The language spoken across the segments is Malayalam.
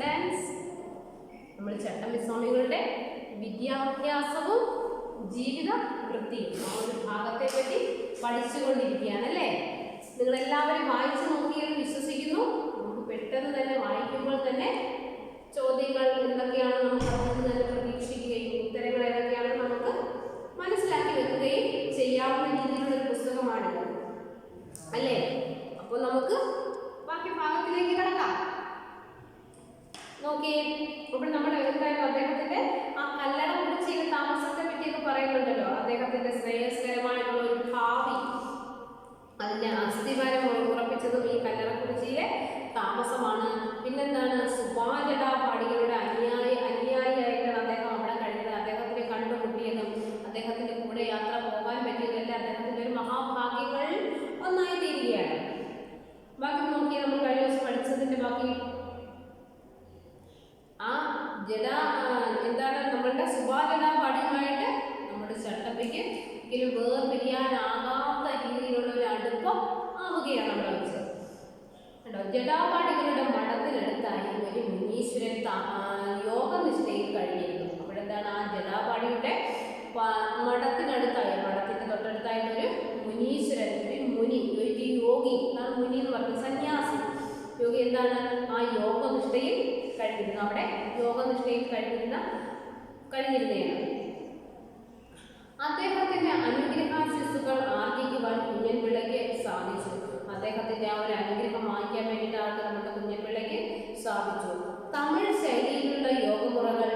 സ്റ്റുഡൻസ്, നമ്മൾ ചട്ടമ്പിസ്വാമികളുടെ വിദ്യാഭ്യാസവും ജീവിത വൃത്തിയും ആ ഒരു ഭാഗത്തെ പറ്റി പഠിച്ചുകൊണ്ടിരിക്കുകയാണ് അല്ലേ. നിങ്ങളെല്ലാവരും വായിച്ചു നോക്കിയെന്ന് വിശ്വസിക്കുന്നു. നമുക്ക് പെട്ടെന്ന് തന്നെ വായിക്കുമ്പോൾ തന്നെ ചോദ്യങ്ങൾ എന്തൊക്കെയാണ് നമുക്ക് അതിൽ തന്നെ പ്രതീക്ഷിക്കുകയും ഉത്തരങ്ങൾ ഏതൊക്കെയാണെന്ന് നമുക്ക് മനസ്സിലാക്കി വെക്കുകയും ചെയ്യാവുന്ന രീതിയിലുള്ള ഒരു പുസ്തകമാണിത് അല്ലേ. അപ്പോൾ നമുക്ക് ബാക്കി ഭാഗത്തിലേക്ക് കടക്കാം. നോക്കിയേ, അപ്പോൾ നമ്മുടെ എന്തായാലും അദ്ദേഹത്തിന്റെ ആ കല്ലടക്കുറിച്ചിയിൽ താമസത്തെ പറ്റിയൊക്കെ പറയുന്നുണ്ടല്ലോ. അദ്ദേഹത്തിന്റെ ശ്രേയസ്കരമായിട്ടുള്ള ഒരു ഭാവി അതിന്റെ അസ്ഥിവാരം ഉറപ്പിച്ചതും ഈ കല്ലടക്കുറിച്ചിയിലെ താമസമാണ്. പിന്നെന്താണ്, സുഭാജടാപാടികളുടെ അനുയായിയായിട്ടാണ് അദ്ദേഹം അവിടെ കഴിഞ്ഞത്. അദ്ദേഹത്തിനെ കണ്ടുമുട്ടിയതും അദ്ദേഹത്തിന്റെ കൂടെ യാത്ര പോകാൻ പറ്റിയതല്ല അദ്ദേഹത്തിന്റെ ഒരു മഹാഭാഗ്യങ്ങളിൽ ഒന്നായി തീരുകയാണ്. ബാക്കി നോക്കി നമ്മൾ കഴിഞ്ഞ ദിവസം പഠിച്ചതിന്റെ ബാക്കി ആ എന്താണ് നമ്മളുടെ സുഭാജടാപാടിയുമായിട്ട് നമ്മുടെ ചട്ടമ്പിക്ക് ഒരിക്കലും വേർപിരിയാനാകാത്ത രീതിയിലുള്ള ഒരു അടുപ്പം ആവുകയാണ് അവിടെ വെച്ചത്. ജടാപാടികളുടെ മഠത്തിനടുത്തായി ഒരു മുനീശ്വരൻ യോഗനിഷ്ഠയിൽ കഴിഞ്ഞിരുന്നു. അവിടെ എന്താണ്, ആ ജടാപാടിയുടെ മഠത്തിനടുത്തായി, മഠത്തിന്റെ തൊട്ടടുത്തായിട്ട് ഒരു മുനീശ്വരൻ, ഒരു മുനി, ഒരു യോഗി, അതാണ് മുനി എന്ന് പറയുന്നത്, സന്യാസി യോഗി. എന്താണ്, ആ യോഗനിഷ്ഠയിൽ കഴിഞ്ഞിരുന്നു. അവിടെ യോഗനിഷ്ഠയിൽ കഴിഞ്ഞിരുന്നതാണ്. അദ്ദേഹത്തിന്റെ അനുഗ്രഹാശിസ്സുകൾ ആർജിക്കുവാൻ കുഞ്ഞൻപിള്ളയ്ക്ക് സാധിച്ചു. അദ്ദേഹത്തിന്റെ ആ ഒരു അനുഗ്രഹം വാങ്ങിക്കാൻ വേണ്ടിയിട്ട് നമ്മുടെ കുഞ്ഞൻപിള്ളയ്ക്ക് സാധിച്ചു. തമിഴ് ശൈലിയിലുള്ള യോഗമുറകൾ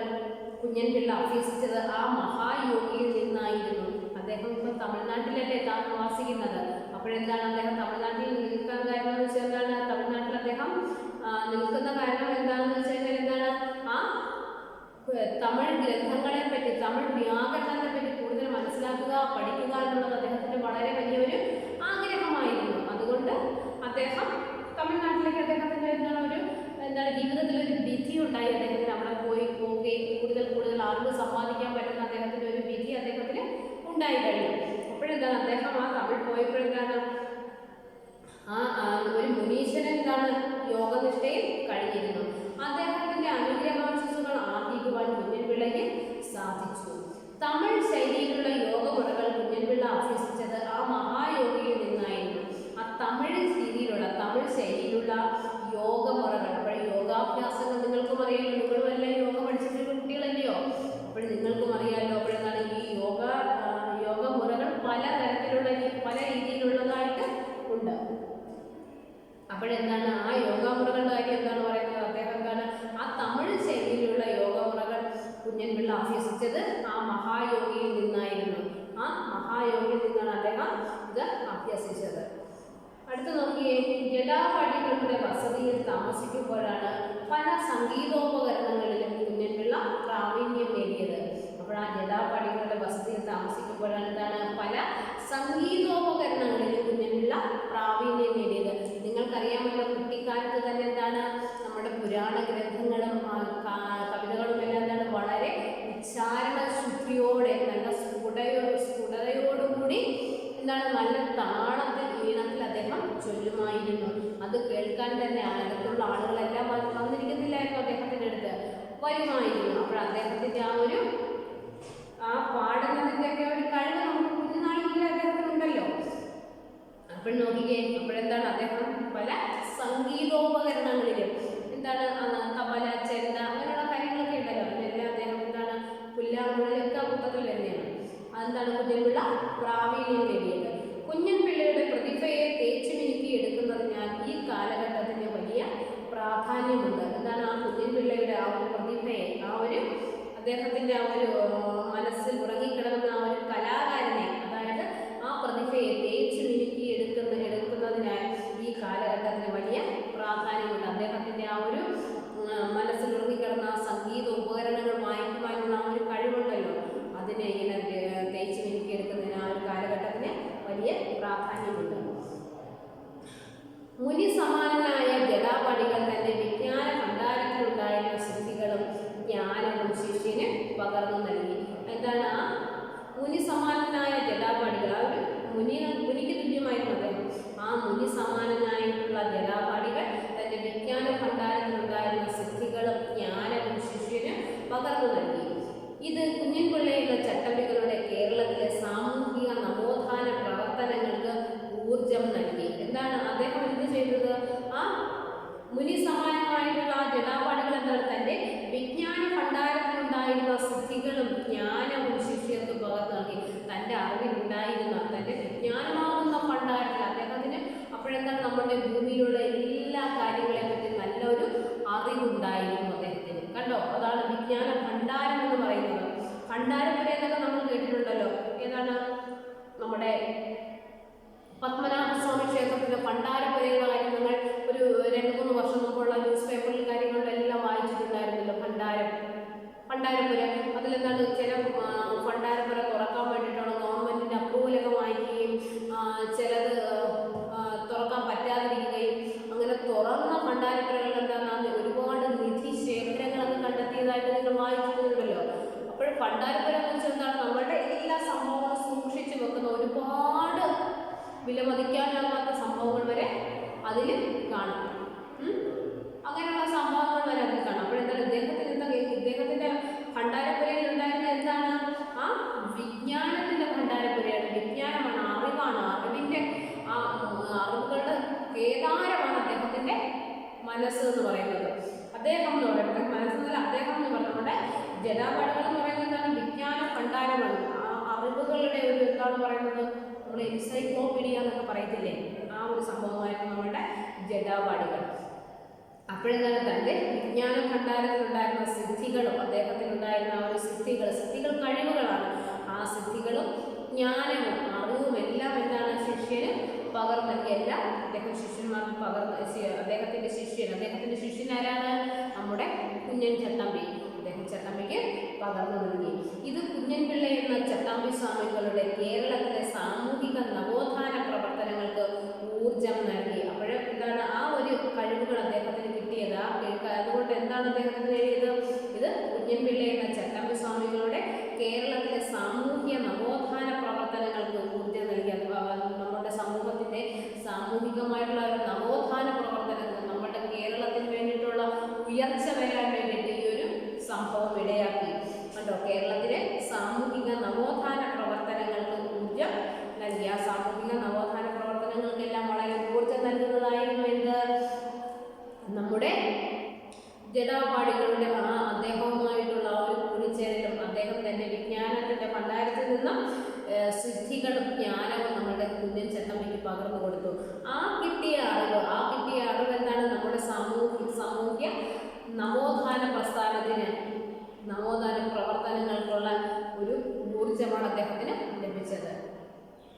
കുഞ്ഞൻപിള്ള അഭ്യസിച്ചത് ആ മഹായോഗിയിൽ നിന്നായിരുന്നു. അദ്ദേഹം ഇപ്പൊ തമിഴ്നാട്ടിലല്ലേ താമസിക്കുന്നത്. അപ്പോഴെന്താണ് അദ്ദേഹം തമിഴ്നാട്ടിൽ നിൽക്കാൻ കാരണം എന്ന് വെച്ചാൽ എന്താണ്, തമിഴ്നാട്ടിൽ അദ്ദേഹം നിൽക്കുന്ന കാരണം എന്താണെന്ന് വെച്ച് കഴിഞ്ഞാൽ എന്താണ്, ആ തമിഴ് ഗ്രന്ഥങ്ങളെ പറ്റി, തമിഴ് വ്യാകരണത്തെ പറ്റി കൂടുതൽ മനസ്സിലാക്കുക, പഠിക്കുക എന്നുള്ളത് അദ്ദേഹത്തിന്റെ വളരെ വലിയൊരു ആഗ്രഹമായിരുന്നു. അതുകൊണ്ട് അദ്ദേഹം തമിഴ്നാട്ടിലേക്ക് അദ്ദേഹത്തിന്റെ എന്താണ് ജീവിതത്തിലൊരു വിധി ഉണ്ടായി. അദ്ദേഹത്തിന് അവിടെ പോവുകയും കൂടുതൽ അറിവ് സമ്പാദിക്കാൻ പറ്റുന്ന അദ്ദേഹത്തിന്റെ ഒരു വിധി അദ്ദേഹത്തിന് ഉണ്ടായി കഴിഞ്ഞു. അപ്പോഴെന്താണ് അദ്ദേഹം ആ തമിഴ് പോയപ്പോഴെന്താണ് ഒരു മുനീശ്വരൻ എന്താണ് യോഗനിഷ്ഠയിൽ കഴിഞ്ഞിരുന്നു. അദ്ദേഹത്തിന്റെ അനുഗ്രഹാശിസ്സുകൾ ആർജിക്കുവാൻ കുഞ്ഞൻപിള്ളയ്ക്ക് സാധിച്ചു. തമിഴ് ശൈലിയിലുള്ള യോഗമുറകൾ കുഞ്ഞൻപിള്ള അഭ്യസിച്ചത് ആ മഹായോഗിയിൽ നിന്നായിരുന്നു. ആ തമിഴ് ശൈലിയിലുള്ള യോഗമുറകൾ, അപ്പോൾ യോഗാഭ്യാസങ്ങൾ നിങ്ങൾക്കും അറിയാലോ, നിങ്ങളും എല്ലാം യോഗ പഠിച്ചിട്ടുള്ള കുട്ടികളല്ലയോ, അപ്പോൾ നിങ്ങൾക്കും അറിയാമല്ലോ. അപ്പോഴെന്താണ് ഈ യോഗമുറകൾ പല രീതിയിലുള്ളതായിട്ട് ഉണ്ട്. അപ്പോഴെന്താണ് ആ യോഗമുറകളുടെ കാര്യം എന്താണ് പറയുന്നത്, അദ്ദേഹം എന്താണ് ആ തമിഴ് ശൈലിയിലുള്ള യോഗമുറകൾ കുഞ്ഞൻപിള്ള അഭ്യസിച്ചത് ആ മഹായോഗിയിൽ നിന്നായിരുന്നു. ആ മഹായോഗിയിൽ നിന്നാണ് അദ്ദേഹം ഇത് അഭ്യസിച്ചത്. അടുത്ത് നോക്കിയേ, ജടാപാടികളുടെ വസതിയിൽ താമസിക്കുമ്പോഴാണ് പല സംഗീതോപകരണങ്ങളിലും കുഞ്ഞൻപിള്ള പ്രാവീണ്യം നേടിയത്. അപ്പോൾ ആ ജടാപാടികളുടെ വസതിയിൽ താമസിക്കുമ്പോഴാണ് എന്താണ് പല സംഗീതോപകരണങ്ങളിലും കുഞ്ഞൻപിള്ള പ്രാവീണ്യം നേടിയത്. നിങ്ങൾക്കറിയാമല്ലോ, കുട്ടിക്കാലത്ത് തന്നെ എന്താണ് നമ്മുടെ പുരാണ ഗ്രന്ഥങ്ങളും കവിതകളും എല്ലാം എന്താണ് വളരെ ഉച്ചാരണ ശുദ്ധിയോടെ, നല്ല സ്ഫുടതയോടുകൂടി എന്താണ് നല്ല താളത്തിൽ, ഈണത്തിൽ അദ്ദേഹം ചൊല്ലുമായിരുന്നു. അത് കേൾക്കാൻ തന്നെ അടുത്തുള്ള ആളുകളെല്ലാം വന്നിരിക്കുന്നില്ലായിരുന്നു, അദ്ദേഹത്തിൻ്റെ അടുത്ത് വരുമായിരുന്നു. അപ്പോൾ അദ്ദേഹത്തിൻ്റെ ആ പാടുന്നതിൻ്റെയൊക്കെ ഒരു കഴിവ് നമുക്ക് കുഞ്ഞുനാളിൽ അദ്ദേഹത്തിനുണ്ടല്ലോ. അപ്പോൾ നോക്കിക്കേ, അപ്പോഴെന്താണ് അദ്ദേഹം പല സംഗീതോപകരണങ്ങളിലും എന്താണ് തബല, ചെണ്ട അങ്ങനെയുള്ള കാര്യങ്ങളൊക്കെ ഉണ്ടല്ലോ, അതിനെല്ലാം അദ്ദേഹം എന്താണ് പുല്ലാങ്കുഴലൊക്കെ കൂട്ടത്തിൽ തന്നെയാണ്. അതെന്താണ് കുഞ്ഞൻപിള്ള പ്രാവീണ്യം നേടിയത്. കുഞ്ഞൻപിള്ളയുടെ പ്രതിഭയെ തേച്ചു മിനുക്കി എടുക്കുന്നതിനാൽ ഈ കാലഘട്ടത്തിന് വലിയ പ്രാധാന്യമുണ്ട്. എന്താണ് ആ കുഞ്ഞൻപിള്ളയുടെ ആ ഒരു പ്രതിഭയെ, അദ്ദേഹത്തിന്റെ ആ ഒരു മനസ്സിൽ ഉറങ്ങിക്കിടക്കുന്ന ആ ഒരു കലാകാരനെ, അതായത് ആ പ്രതിഭയെ തേച്ചു മിനുക്കി എടുക്കുന്നതിനാൽ ഈ കാലഘട്ടത്തിന് വലിയ പ്രാധാന്യമുണ്ട്. അദ്ദേഹത്തിന്റെ ആ ഒരു മനസ്സിൽ ഉറങ്ങിക്കിടന്ന സംഗീത ഉപകരണങ്ങൾ വായിക്കുവാനുള്ള ആ ഒരു കഴിവുണ്ടല്ലോ, അതിനെ ഇങ്ങനെ തേച്ചു മിനുക്കി എടുക്കുന്നതിന് ആ ഒരു കാലഘട്ടത്തിന് വലിയ പ്രാധാന്യമുണ്ട്. മുനി സമാനനായ ജടാപാടികൾ തന്റെ വിജ്ഞാന ഭണ്ഡാരത്തിലുണ്ടായിരുന്ന സിദ്ധികളും ജ്ഞാനവും ശിഷ്യന് പകർന്നു നൽകി. എന്താണ് ആ മുനി സമാനനായ ജടാപാടികൾ, ആ ഒരു മുനിക്ക് തുല്യമായിരുന്നു അദ്ദേഹം. ആ മുനി സമാനനായിട്ടുള്ള ജടാപാടികൾ തന്റെ വിജ്ഞാന ഭണ്ഡാരത്തിലുണ്ടായിരുന്ന സിദ്ധികളും പകർന്നു നൽകി. ഇത് കുഞ്ഞൻപിള്ളയുടെ ചട്ടമ്പികളുടെ കേരളത്തിലെ സാമൂഹിക നവോത്ഥാന പ്രവർത്തനങ്ങൾക്ക് ഊർജം നൽകി. എന്താണ് അദ്ദേഹം എന്ത് ചെയ്തത്? ആ മുനി സമാനമായിട്ടുള്ള ആ ജടാപാടികൾ എന്താണ് തൻ്റെ വിജ്ഞാന ഭണ്ഡാരത്തിലുണ്ടായിരുന്ന സിദ്ധികളും ജ്ഞാനവും ശിഷ്യർക്ക് പകർന്നു നൽകി. തൻ്റെ അറിവിലുണ്ടായിരുന്ന തൻ്റെ വിജ്ഞാനമാകുന്ന ഭണ്ഡാരത്തിൽ അദ്ദേഹത്തിന് അപ്പോഴെന്താണ് നമ്മുടെ ഭൂമിയിലുള്ള എല്ലാ കാര്യങ്ങളെ പറ്റി നല്ലൊരു അറിവുണ്ടായിരുന്നു അദ്ദേഹത്തിന്. കണ്ടോ, അതാണ് വിജ്ഞാന ഭണ്ഡാരം എന്ന് പറയുന്നത്. ഭണ്ഡാരപ്പുര എന്നൊക്കെ നമ്മൾ കേട്ടിട്ടുണ്ടല്ലോ. ഏതാണ്? നമ്മുടെ പത്മനാഭസ്വാമി ക്ഷേത്രത്തിലെ ഭണ്ഡാരപ്പുരയുടെ കാര്യം നിങ്ങൾ ഒരു 2-3 വർഷം മുമ്പുള്ള ന്യൂസ് പേപ്പറിൽ കാര്യങ്ങളിലെല്ലാം വായിച്ചിട്ടുണ്ടായിരുന്നല്ലോ. ഭണ്ഡാരപ്പുര അതിലെന്താണ് ചില ഭണ്ഡാരപ്പുര തുറക്കാൻ വേണ്ടിയിട്ടുള്ള ഗവൺമെന്റിന്റെ അപ്രൂവലൊക്കെ വാങ്ങിക്കുകയും ചിലത് തുറക്കാൻ പറ്റാതിരിക്കുകയും അങ്ങനെ തുറന്ന ഭണ്ഡാരപ്പുരകൾ എന്താണെന്ന് ഒരുപാട് നിധി ശേഖരങ്ങളൊക്കെ കണ്ടെത്തിയതായിട്ട് നിങ്ങൾ വായിച്ചിട്ടുണ്ടല്ലോ. അപ്പോൾ ഭണ്ഡാരപ്പുര എന്ന് വെച്ചാൽ എന്താണ്? നമ്മളുടെ എല്ലാ സംഭവങ്ങളും സൂക്ഷിച്ചു വെക്കുന്ന ഒരുപാട് വിലമതിക്കാനാകാത്ത സംഭവങ്ങൾ വരെ അതിൽ കാണാം. അങ്ങനെയുള്ള സംഭവങ്ങൾ വരെ അതിൽ കാണാം. അപ്പോഴെന്താണ് ഇദ്ദേഹത്തിന്റെ ഭണ്ഡാരപ്പുരയിൽ ഉണ്ടായിരുന്ന എന്താണ്? ആ വിജ്ഞാനത്തിന്റെ ഭണ്ഡാരപ്പുരയാണ്. വിജ്ഞാനമാണ്, അറിവാണ്, അറിവിന്റെ ആ അറിവുകളുടെ കേദാരമാണ് അദ്ദേഹത്തിന്റെ മനസ്സ് എന്ന് പറയുന്നത്. അദ്ദേഹം എന്ന് പറയുന്നത് മനസ്സെന്നല്ല, അദ്ദേഹം എന്ന് പറയുന്നത് നമ്മുടെ ജടാപാടികൾ എന്ന് പറയുന്നത് എന്താണ്? വിജ്ഞാന ഭണ്ഡാരമാണ്. ആ അറിവുകളുടെ ഒരു എന്താണ് പറയുന്നത്? നമ്മൾ എൻസൈക്ലോപീഡിയ എന്നൊക്കെ പറയത്തില്ലേ, ആ ഒരു സംഭവമായിരുന്നു നമ്മുടെ ജടാപാടികൾ. അപ്പോഴെന്താണ് തൻ്റെ വിജ്ഞാന ഭണ്ഡാരത്തിലുണ്ടായിരുന്ന സിദ്ധികളും അദ്ദേഹത്തിനുണ്ടായിരുന്ന ആ ഒരു സിദ്ധികൾ കഴിവുകളാണ്. ആ സിദ്ധികളും ജ്ഞാനവും അറിവും എല്ലാം എന്താണ് ശിഷ്യന് പകർന്നു നൽകിയല്ല അദ്ദേഹം ശിഷ്യന്മാർക്ക് അദ്ദേഹത്തിന്റെ ശിഷ്യൻ ആരാണ്? നമ്മുടെ കുഞ്ഞൻ ചട്ടമ്പി. അദ്ദേഹം ചട്ടമ്പിക്ക് പകർന്നു നൽകി. ഇത് കുഞ്ഞൻപിള്ള എന്ന ചട്ടമ്പി സ്വാമികളുടെ കേരളത്തിലെ സാമൂഹിക നവോത്ഥാന പ്രവർത്തനങ്ങൾക്ക് ഊർജം നൽകി. അപ്പോഴും എന്താണ് ആ ഒരു കഴിവുകൾ അദ്ദേഹത്തിന് കിട്ടിയത്? അതുകൊണ്ട് എന്താണ് അദ്ദേഹത്തിന് എഴുതിയത്? ഇത് കുഞ്ഞൻപിള്ള എന്ന ചട്ടമ്പി സ്വാമികളുടെ കേരളത്തിലെ സാമൂഹ്യ നവോത്ഥാന പ്രവർത്തനങ്ങൾക്ക് ഊർജം നൽകി. നമ്മുടെ സമൂഹത്തിന്റെ സാമൂഹികമായിട്ടുള്ള ഒരു നവോത്ഥാന പ്രവർത്തനങ്ങൾ നമ്മുടെ കേരളത്തിന് വേണ്ടിയിട്ടുള്ള ഉയർച്ച വരാൻ വേണ്ടിയിട്ട് ഈ ഒരു സംഭവം ഇടയാക്കി. കണ്ടോ, കേരളത്തിലെ സാമൂഹിക നവോത്ഥാന പ്രവർത്തനങ്ങൾക്ക് ഊർജം നൽകി. ആ സാമൂഹിക നവോത്ഥാന പ്രവർത്തനങ്ങൾക്കെല്ലാം വളരെ ഊർജം നൽകുന്നതായിരുന്നു എന്ത്? നമ്മുടെ ജടാപാടികളുടെ അദ്ദേഹവുമായിട്ടുള്ള ആ ഒരു കൂടിച്ചേരലും അദ്ദേഹം തന്നെ വിജ്ഞാനത്തിന്റെ ഭണ്ഡാരത്തിൽ നിന്നും സിദ്ധികളും ജ്ഞാനവും നമ്മുടെ കുഞ്ഞൻ ചട്ടമ്പിക്ക് പകർന്നു കൊടുത്തു. ആ കിട്ടിയ അറിവ് എന്താണ്? നമ്മുടെ സാമൂഹ്യ നവോത്ഥാന പ്രസ്ഥാനത്തിന്, നവോത്ഥാന പ്രവർത്തനങ്ങൾക്കുള്ള ഒരു ഊർജമാണ് അദ്ദേഹത്തിന് ലഭിച്ചത്.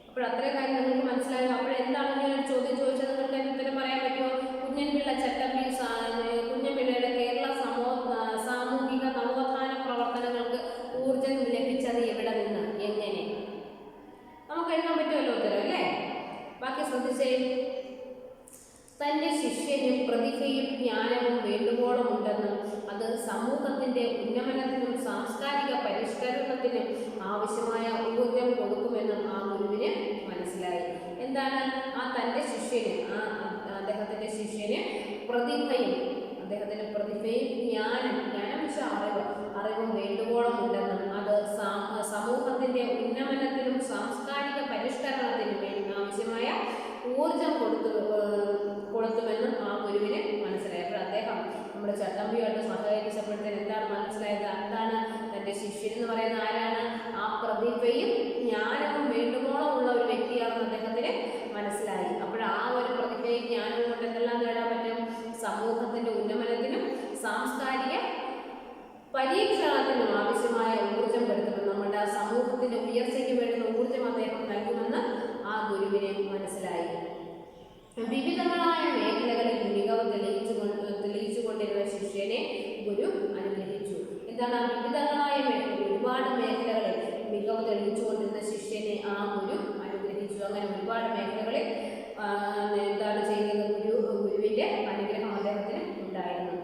അപ്പോൾ അത്രയും കാര്യം നിങ്ങൾക്ക് മനസ്സിലായോ? അപ്പോഴെന്താണ് ഇങ്ങനെ ചോദ്യം ചോദിച്ചത്? നിങ്ങൾക്ക് അതിന് ഉത്തരം പറയാൻ പറ്റുമോ? കുഞ്ഞൻപിള്ള ചട്ടമ്പി കുഞ്ഞൻപിള്ളയുടെ കേരള സാമൂഹിക നവോത്ഥാന പ്രവർത്തനങ്ങൾക്ക് ഊർജം ലഭിച്ചത് എവിടെ നിന്ന്, എങ്ങനെ? നമുക്ക് എഴുതാൻ പറ്റുമല്ലോ ഉത്തരം, അല്ലേ? ബാക്കി ശ്രദ്ധിച്ചേ. തൻ്റെ ശിഷ്യന് പ്രതിഭയും ജ്ഞാനവും വേണ്ടുവോളം ഉണ്ടെന്നും അത് സമൂഹത്തിന്റെ ഉന്നമനത്തിനും സാംസ്കാരിക പരിഷ്കരണത്തിനും ആവശ്യമായ ഊർജം കൊടുക്കുമെന്നും ആ ഗുരുവിന് മനസ്സിലായി. എന്താണ്? ആ തൻ്റെ ശിഷ്യന്, അദ്ദേഹത്തിന്റെ ശിഷ്യന് പ്രതിഭയും ജ്ഞാനം വെച്ചാൽ അറിവും വേണ്ടുവോളം ഉണ്ടെന്നും അത് സമൂഹത്തിന്റെ ഉന്നമനത്തിനും സാംസ്കാരിക പരിഷ്കരണത്തിനും ആവശ്യമായ ഊർജം കൊടുത്തുമെന്നും ആ ഗുരുവിന് മനസ്സിലായി. അപ്പോൾ അദ്ദേഹം നമ്മുടെ ചട്ടമ്പിയുമായിട്ട് സഹകരിച്ചപ്പോഴത്തേന് എന്താണ് മനസ്സിലായത്? എന്താണ് തൻ്റെ ശിഷ്യൻ എന്ന് പറയുന്ന ആരാണ്? ആ പ്രതിഭയും ജ്ഞാനവും വേണ്ടുവോളം ഉള്ള ഒരു വ്യക്തിയാണെന്ന് അദ്ദേഹത്തിന് മനസ്സിലായി. അപ്പോൾ ആ ഒരു പ്രതിഭയും ജ്ഞാനവും കൊണ്ട് എന്തെല്ലാം നേടാൻ പറ്റും? സമൂഹത്തിന്റെ ഉന്നമനത്തിനും സാംസ്കാരിക പരീക്ഷണത്തിനും ആവശ്യമായ ഊർജം കൊടുക്കുമെന്ന്, നമ്മുടെ ആ സമൂഹത്തിന്റെ ഉയർച്ചയ്ക്ക് വേണ്ടുന്ന ഊർജം അദ്ദേഹം നൽകുമെന്ന് ആ ഗുരുവിനെ മനസ്സിലായി. വിവിധങ്ങളായ മേഖലകളിൽ മികവ് തെളിയിച്ചുകൊണ്ടിരുന്ന ശിഷ്യനെ ഗുരു അനുഗ്രഹിച്ചു. എന്താണ് വിവിധങ്ങളായ മേഖലകൾ? ഒരുപാട് മേഖലകളിൽ മികവ് തെളിയിച്ചുകൊണ്ടിരുന്ന ശിഷ്യനെ ആ ഗുരു അനുഗ്രഹിച്ചു. അങ്ങനെ ഒരുപാട് മേഖലകളിൽ എന്താണ് ചെയ്യുന്നത്? ഗുരുവിന്റെ അനുഗ്രഹം അദ്ദേഹത്തിന് ഉണ്ടായിരുന്നു.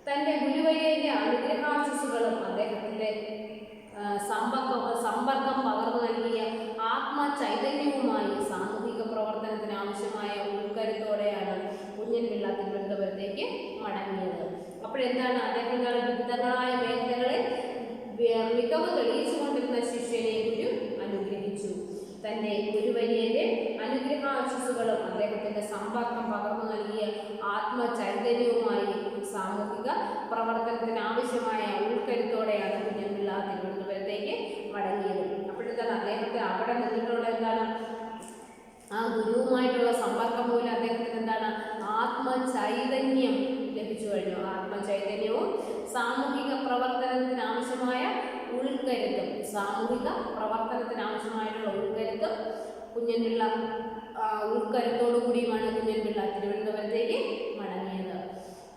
തൻ്റെ ഗുരുവര്യന്റെ അനുഗ്രഹാശിസുകളും അദ്ദേഹത്തിന്റെ സമ്പർക്കം പകർന്നു നൽകിയ ആത്മചൈതന്യവുമായി സാമൂഹിക പ്രവർത്തനത്തിന് ആവശ്യമായ ഉൾക്കരുത്തോടെയാണ് കുഞ്ഞൻപിള്ള തിരുവനന്തപുരത്തേക്ക് മടങ്ങിയത്. അപ്പോഴെന്താണ് അദ്ദേഹം വിവിധങ്ങളായ മേഖലകളിൽ ആശംസകളും അദ്ദേഹത്തിന്റെ സമ്പർക്കം പകർന്നു നൽകിയ ആത്മചൈതന്യവുമായി സാമൂഹിക പ്രവർത്തനത്തിന് ആവശ്യമായ ഉൾക്കരുത്തോടെയാണ് കുഞ്ഞൻപിള്ള തിരുവനന്തപുരത്തേക്ക് മടങ്ങിയത്. അപ്പോഴെന്താണ് അദ്ദേഹത്തെ അവിടെ നിന്നിട്ടുള്ള എന്താണ് ആ ഗുരുവുമായിട്ടുള്ള സമ്പർക്കം മൂലം അദ്ദേഹത്തിന് എന്താണ് ആത്മചൈതന്യം ലഭിച്ചു കഴിഞ്ഞു. ആത്മചൈതന്യവും സാമൂഹിക പ്രവർത്തനത്തിന് ആവശ്യമായ ഉൾക്കരുത്തും, സാമൂഹിക പ്രവർത്തനത്തിന് ആവശ്യമായിട്ടുള്ള ഉൾക്കരുത്തും കുഞ്ഞൻപിള്ള ഉൾക്കരുത്തോടു കൂടിയുമാണ് കുഞ്ഞൻപിള്ള തിരുവനന്തപുരത്തേക്ക് മടങ്ങിയത്.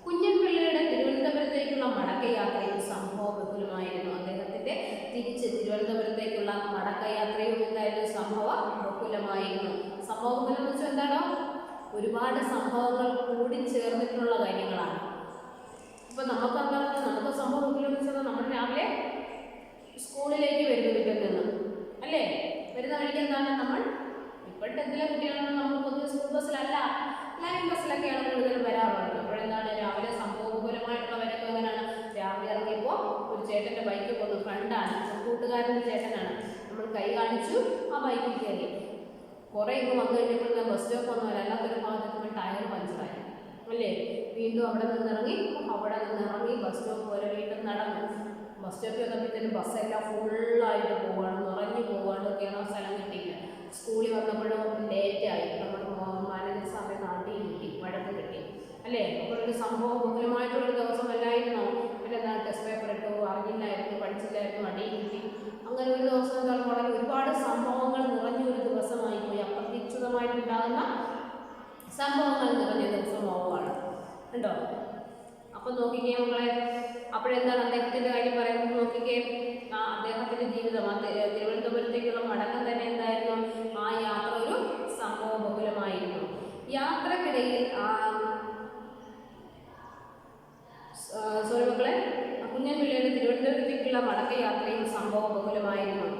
കുഞ്ഞൻപിള്ളയുടെ തിരുവനന്തപുരത്തേക്കുള്ള മടക്കയാത്രയും സംഭവബഹുലമായിരുന്നു. അദ്ദേഹത്തിന്റെ തിരിച്ച് തിരുവനന്തപുരത്തേക്കുള്ള മടക്കയാത്രയും എന്തായാലും സംഭവബഹുലമായിരുന്നു. സംഭവബഹുലം എന്ന് വെച്ചാൽ എന്താണോ ഒരുപാട് സംഭവങ്ങൾ കൂടി ചേർന്നിട്ടുള്ള കാര്യങ്ങളാണ്. ഇപ്പൊ നമുക്ക് സംഭവബഹുലം എന്ന് വെച്ചാൽ നമ്മൾ രാവിലെ സ്കൂളിലേക്ക് വരുന്നു വീട്ടിൽ നിന്ന് അല്ലേ, വരുന്ന വഴിക്ക് എന്താണ് നമ്മൾ ഇപ്പോഴത്തെ എന്തെങ്കിലും കുട്ടികളാണ് നമ്മൾ പൊതുവെ സ്കൂൾ ബസ്സിലല്ല ലൈൻ ബസ്സിലൊക്കെയാണ് കൂടുതലും വരാറുള്ളത്. അപ്പോഴെന്താണ് രാവിലെ സംഭവപരമായിട്ടുള്ള വരവ് എങ്ങനെയാണ്, രാവിലെ ഇറങ്ങിയപ്പോൾ ഒരു ചേട്ടൻ്റെ ബൈക്ക് പോകുന്നു, ഫ്രണ്ടാണ്, കൂട്ടുകാരൻ്റെ ചേട്ടനാണ്, നമ്മൾ കൈ കാണിച്ചു ആ ബൈക്കിൽ കയറി. കുറേ ഇങ്ങ് വന്നു കഴിഞ്ഞപ്പോൾ ബസ് സ്റ്റോപ്പ് ഒന്നും വരാം, അല്ലാത്തൊരു ഭാഗത്ത് ടയർ പഞ്ചറായി അല്ലേ, വീണ്ടും അവിടെ നിന്നിറങ്ങി ബസ് സ്റ്റോപ്പ് വരെ വീണ്ടും നടന്നു. ബസ് സ്റ്റോപ്പിൽ വന്നപ്പോഴത്തേനും ബസ്സെല്ലാം ഫുള്ളായിട്ട് പോവുകയാണ്, നിറഞ്ഞു പോവുകയാണ്, കയറാൻ സ്ഥലം കിട്ടിയില്ല. സ്കൂളിൽ വന്നപ്പോഴും ലേറ്റായി, നമ്മൾ മാനേജർ സമയം നാട്ടിൽ കിട്ടി, വഴക്ക് കിട്ടി അല്ലേ. അപ്പോൾ ഒരു സംഭവം ബഹുലമായിട്ടുള്ളൊരു ദിവസം അല്ലായിരുന്നോ. പിന്നെ എന്താണ് ടെസ്റ്റ് പേപ്പർ ഇട്ടു, അറിഞ്ഞില്ലായിരുന്നു, പഠിച്ചില്ലായിരുന്നു, അടി കിട്ടി. അങ്ങനെ ഒരു ദിവസം എന്താണ് വളരെ ഒരുപാട് സംഭവങ്ങൾ നിറഞ്ഞൊരു ദിവസമായി പോയി. അപ്രതീക്ഷിതമായിട്ടുണ്ടാകുന്ന സംഭവങ്ങൾ നിറഞ്ഞ ദിവസമാവുകയാണ് കേട്ടോ. അപ്പം നോക്കിക്കേ മക്കളെ, അപ്പോഴെന്താണ് അദ്ദേഹത്തിൻ്റെ കാര്യം പറയുന്നത് നോക്കിക്കേ. അദ്ദേഹത്തിൻ്റെ ജീവിതം തിരുവനന്തപുരത്തേക്കുള്ള മടക്കം തന്നെ എന്തായിരുന്നു, ആ യാത്ര ഒരു സംഭവബഹുലമായിരുന്നു. യാത്രക്കിടയിൽ സോറി മക്കളെ, കുഞ്ഞൻപിള്ളയുടെ തിരുവനന്തപുരത്തേക്കുള്ള മടക്കയാത്രയും സംഭവബഹുലമായിരുന്നു.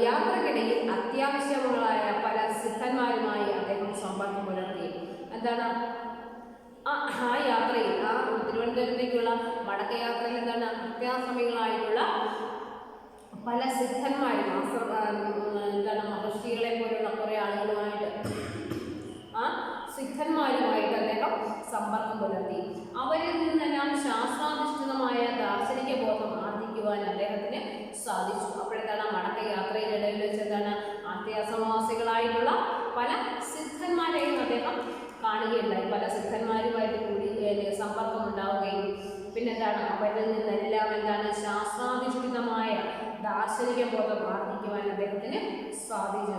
യാത്രക്കിടയിൽ അത്യാവശ്യങ്ങളായ പല സിദ്ധന്മാരുമായി അദ്ദേഹം സമ്പർക്കം പുലർത്തി. എന്താണ് ആ യാത്രയിൽ, ആ തിരുവനന്തപുരത്തേക്കുള്ള മടക്കയാത്രയിൽ എന്താണ് അത്യാസമികളായിട്ടുള്ള പല സിദ്ധന്മാരും എന്താണ് മഹർഷികളെ പോലുള്ള കുറേ ആളുകളുമായിട്ട് ആ സിദ്ധന്മാരുമായിട്ട് അദ്ദേഹം സമ്പർക്കം പുലർത്തി. അവരിൽ നിന്നെല്ലാം ശാസ്ത്രാധിഷ്ഠിതമായ ദാർശനിക ബോധം ആർജിക്കുവാൻ അദ്ദേഹത്തിന് സാധിച്ചു. അപ്പോഴെന്താണ് മടക്കയാത്രയിലിടയിൽ വെച്ച് എന്താണ് അത്യാസവാസികളായിട്ടുള്ള പല സിദ്ധന്മാരെയും അദ്ദേഹം കാണുകയുണ്ടായി. പല സിദ്ധന്മാരുമായിട്ട് കൂടി സമ്പർക്കം ഉണ്ടാവുകയും പിന്നെന്താണ് അവരിൽ നിന്നെല്ലാം എന്താണ് ശാസ്ത്രാധിഷ്ഠിതമായ ദാർശനിക ബോധം ആർജിക്കുവാൻ അദ്ദേഹത്തിന് സാധിച്ചു.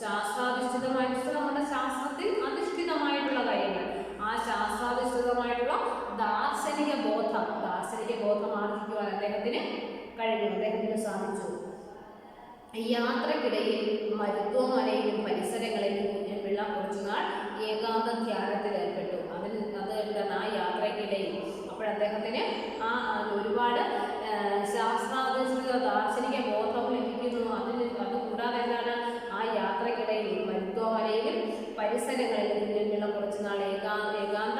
ശാസ്ത്രാധിഷ്ഠിതമായിട്ട് നമ്മുടെ ശാസ്ത്രത്തിൽ അധിഷ്ഠിതമായിട്ടുള്ള കാര്യങ്ങൾ, ആ ശാസ്ത്രാധിഷ്ഠിതമായിട്ടുള്ള ദാർശനിക ബോധം ആർജിക്കുവാൻ അദ്ദേഹത്തിന് സാധിച്ചു. യാത്രക്കിടയിൽ മരുത്വമലയിലും പരിസരങ്ങളിലും കുഞ്ഞൻപിള്ള കുറച്ചുനാൾ ഏകാന്ത ധ്യാനത്തിൽ ഏർപ്പെട്ടു. എന്താണ് ആ യാത്രക്കിടയിൽ അദ്ദേഹത്തിന് ഒരുപാട് ശാസ്ത്രാധിഷ്ഠിത ദാർശനിക ബോധം ലഭിക്കുന്നു. അതുകൂടാതെ എന്താണ് ആ യാത്രക്കിടയിൽ മരുത്വമലയിലും പരിസരങ്ങളിലും കുഞ്ഞൻപിള്ള കുറച്ചുനാൾ ഏകാന്ത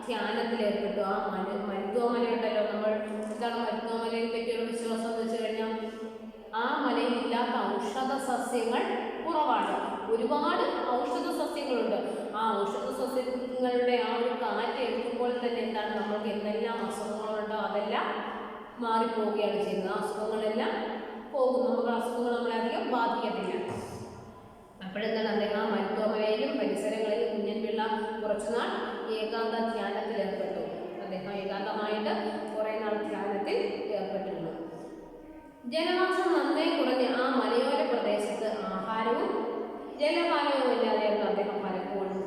ധ്യാനത്തിൽ ഏർപ്പെട്ടു. ആ മരുത്വമലയുണ്ടല്ലോ, നമ്മൾ എന്താണ് മരുത്വമലയെ പറ്റിയുള്ള വിശ്വാസം എന്ന് വെച്ച് കഴിഞ്ഞാൽ ആ മലയിൽ ഇല്ലാത്ത ഔഷധ സസ്യങ്ങൾ കുറവാണ്. ഒരുപാട് ഔഷധ സസ്യങ്ങളുണ്ട്. ആ ഔഷധ സസ്യങ്ങളുടെ ആ ഒരു കാറ്റ് എടുക്കുമ്പോൾ തന്നെ എന്താണ് നമ്മൾക്ക് എന്തെല്ലാം അസുഖങ്ങളുണ്ടോ അതെല്ലാം മാറിപ്പോവുകയാണ് ചെയ്യുന്നത്. ആ അസുഖങ്ങളെല്ലാം പോകും, നമുക്ക് അസുഖങ്ങൾ നമ്മളെ അധികം ബാധിക്കത്തില്ല. അപ്പോഴെന്താണ് അദ്ദേഹം ആ മരുത്വമലയിലും പരിസരങ്ങളിലും കുഞ്ഞൻപിള്ള കുറച്ചുനാൾ ഏകാന്ത ധ്യാനത്തിൽ ഏർപ്പെട്ടു. അദ്ദേഹം ഏകാന്തമായിട്ട് കുറേ നാൾ ധ്യാനത്തിൽ ഏർപ്പെട്ടിരുന്നു. ജനവാസം നന്നേ കുറഞ്ഞ ആ മലയോര പ്രദേശത്ത് ആഹാരവും ജലപാനവും ഇല്ലാതെയായിരുന്നു അദ്ദേഹം പലപ്പോഴും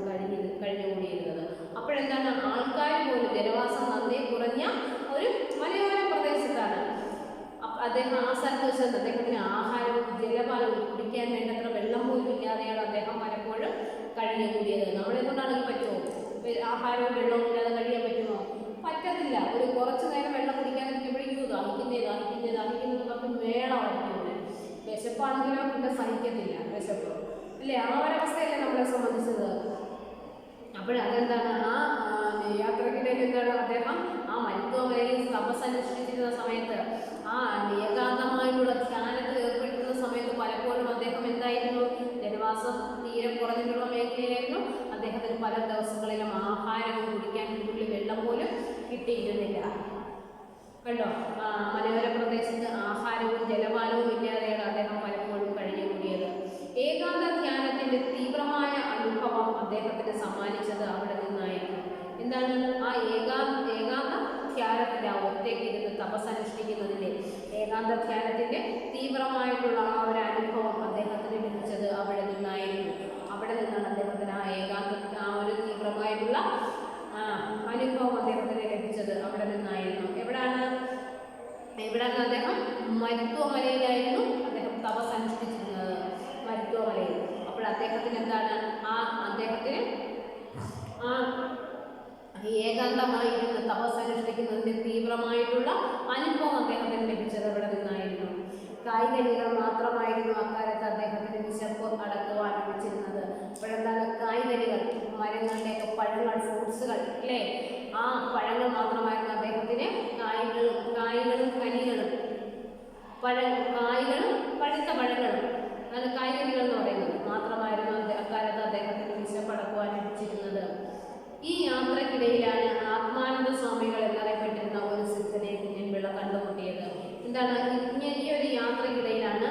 കഴിഞ്ഞുകൂടിയിരുന്നത്. അപ്പോഴെന്താണ് ആൾക്കാർ പോലും ജനവാസം നന്നേ കുറഞ്ഞ ഒരു മലയോര പ്രദേശത്താണ് അദ്ദേഹം ആ സ്ഥലത്ത് വെച്ചത്. അദ്ദേഹത്തിന് ആഹാരവും ജലപാനവും കുടിക്കാൻ വേണ്ടത്ര വെള്ളം പോലും ഇല്ലാതെയാണ് അദ്ദേഹം പലപ്പോഴും കഴിഞ്ഞുകൂടിയത്. നമ്മളെ കൊണ്ടാണെങ്കിൽ പറ്റുമോ ആഹാരവും വെള്ളവും ഇല്ലാതെ കഴിയാൻ പറ്റുമോ? പറ്റത്തില്ല. ഒരു കുറച്ച് നേരം വെള്ളം കുടിക്കാൻ ഇരിക്കുമ്പോഴേക്കും ദാഹിക്കുന്നത് പറഞ്ഞ് മേളമായിരിക്കും. വിശപ്പാണെങ്കിലോ പിന്നെ സഹിക്കത്തില്ല വിശപ്പ് അല്ലേ, ആ ഒരവസ്ഥയല്ലേ നമ്മളെ സംബന്ധിച്ചത്. അപ്പോഴതെന്താണ് ആ യാത്രക്കിടയിൽ എന്താണ് അദ്ദേഹം ആ മരുത്വമലയിൽ തപസ്സനുഷ്ഠിച്ചിരുന്ന സമയത്ത്, ആ ഏകാന്തമായിട്ടുള്ള ധ്യാനത്തിൽ ഏർപ്പെട്ടിരുന്ന സമയത്ത് പലപ്പോഴും അദ്ദേഹം എന്തായിരുന്നു, ജനവാസം തീരെ കുറഞ്ഞിട്ടുള്ള മേഖലയായിരുന്നു. അദ്ദേഹത്തിന് പല ദിവസങ്ങളിലും ആഹാരവും കുടിക്കാൻ ഒരു തുള്ളി വെള്ളം പോലും കിട്ടിയിരുന്നില്ല. കണ്ടോ, മലയോര പ്രദേശത്ത് ആഹാരവും ജലപാനവും ഇല്ലാതെയാണ് അദ്ദേഹം പലപ്പോഴും കഴിഞ്ഞുകൂടിയത്. ഏകാന്ത ധ്യാനത്തിന്റെ തീവ്രമായ അനുഭവം അദ്ദേഹത്തിന് സമ്മാനിച്ചത് അവിടെ നിന്നായിരുന്നു. എന്താണ് ആ ഏകാന്ത ധ്യാനത്തിന്റെ ആ ഒറ്റയ്ക്കിരുന്ന് തപസ്സനുഷ്ഠിക്കുന്നതിന്റെ ഏകാന്ത ധ്യാനത്തിന്റെ തീവ്രമായിട്ടുള്ള ആ ഒരു അനുഭവം അദ്ദേഹത്തിന് ലഭിച്ചത് അവിടെ നിന്നായിരുന്നു. അവിടെ നിന്നാണ് അദ്ദേഹത്തിന് ആ ഒരു തീവ്രമായിട്ടുള്ള അനുഭവം അദ്ദേഹത്തിന് ലഭിച്ചത് അവിടെ നിന്നായിരുന്നു. എവിടാണ് അദ്ദേഹം മരുത്വ മലയിലായിരുന്നു അദ്ദേഹം തപസ്സനുഷ്ഠിച്ചിരുന്നത്, മരുത്വ മലയിൽ. അപ്പോൾ അദ്ദേഹത്തിന് എന്താണ് അദ്ദേഹത്തിന് ഏകാന്തമായിരുന്ന് തപസ്സനുഷ്ഠിക്കുന്നതിന്റെ തീവ്രമായിട്ടുള്ള അനുഭവം അദ്ദേഹത്തിന് ലഭിച്ചത് അവിടെ നിന്നായിരുന്നു. കായ്കനികൾ മാത്രമായിരുന്നു അക്കാലത്ത് അദ്ദേഹത്തിന് വിശപ്പ് അടക്കുവാൻ വെച്ചിരുന്നത്. അപ്പോഴെന്താണ് കായ്കനികൾ, മരങ്ങളുടെയൊക്കെ പഴങ്ങൾ, ഫ്രൂട്ട്സുകൾ അല്ലേ, ആ പഴങ്ങൾ മാത്രമായിരുന്നു അദ്ദേഹത്തിന്. കായ്കളും കനികളും കായ്കളും പഴുത്ത പഴങ്ങളും, അതാണ് കായ്കനികൾ എന്ന് പറയുന്നത്, മാത്രമായിരുന്നു അക്കാലത്ത് അദ്ദേഹത്തിന് വിശപ്പടക്കുവാൻ ലഭിച്ചിരുന്നത്. ഈ യാത്രക്കിടയിലാണ് ആത്മാനന്ദ സ്വാമികൾ എന്നറിയപ്പെട്ടിരുന്ന ഒരു സിദ്ധനെ കുഞ്ഞൻപിള്ള കണ്ടുമുട്ടിയത്. എന്താണ് ഈ ഒരു യാത്രക്കിടയിലാണ്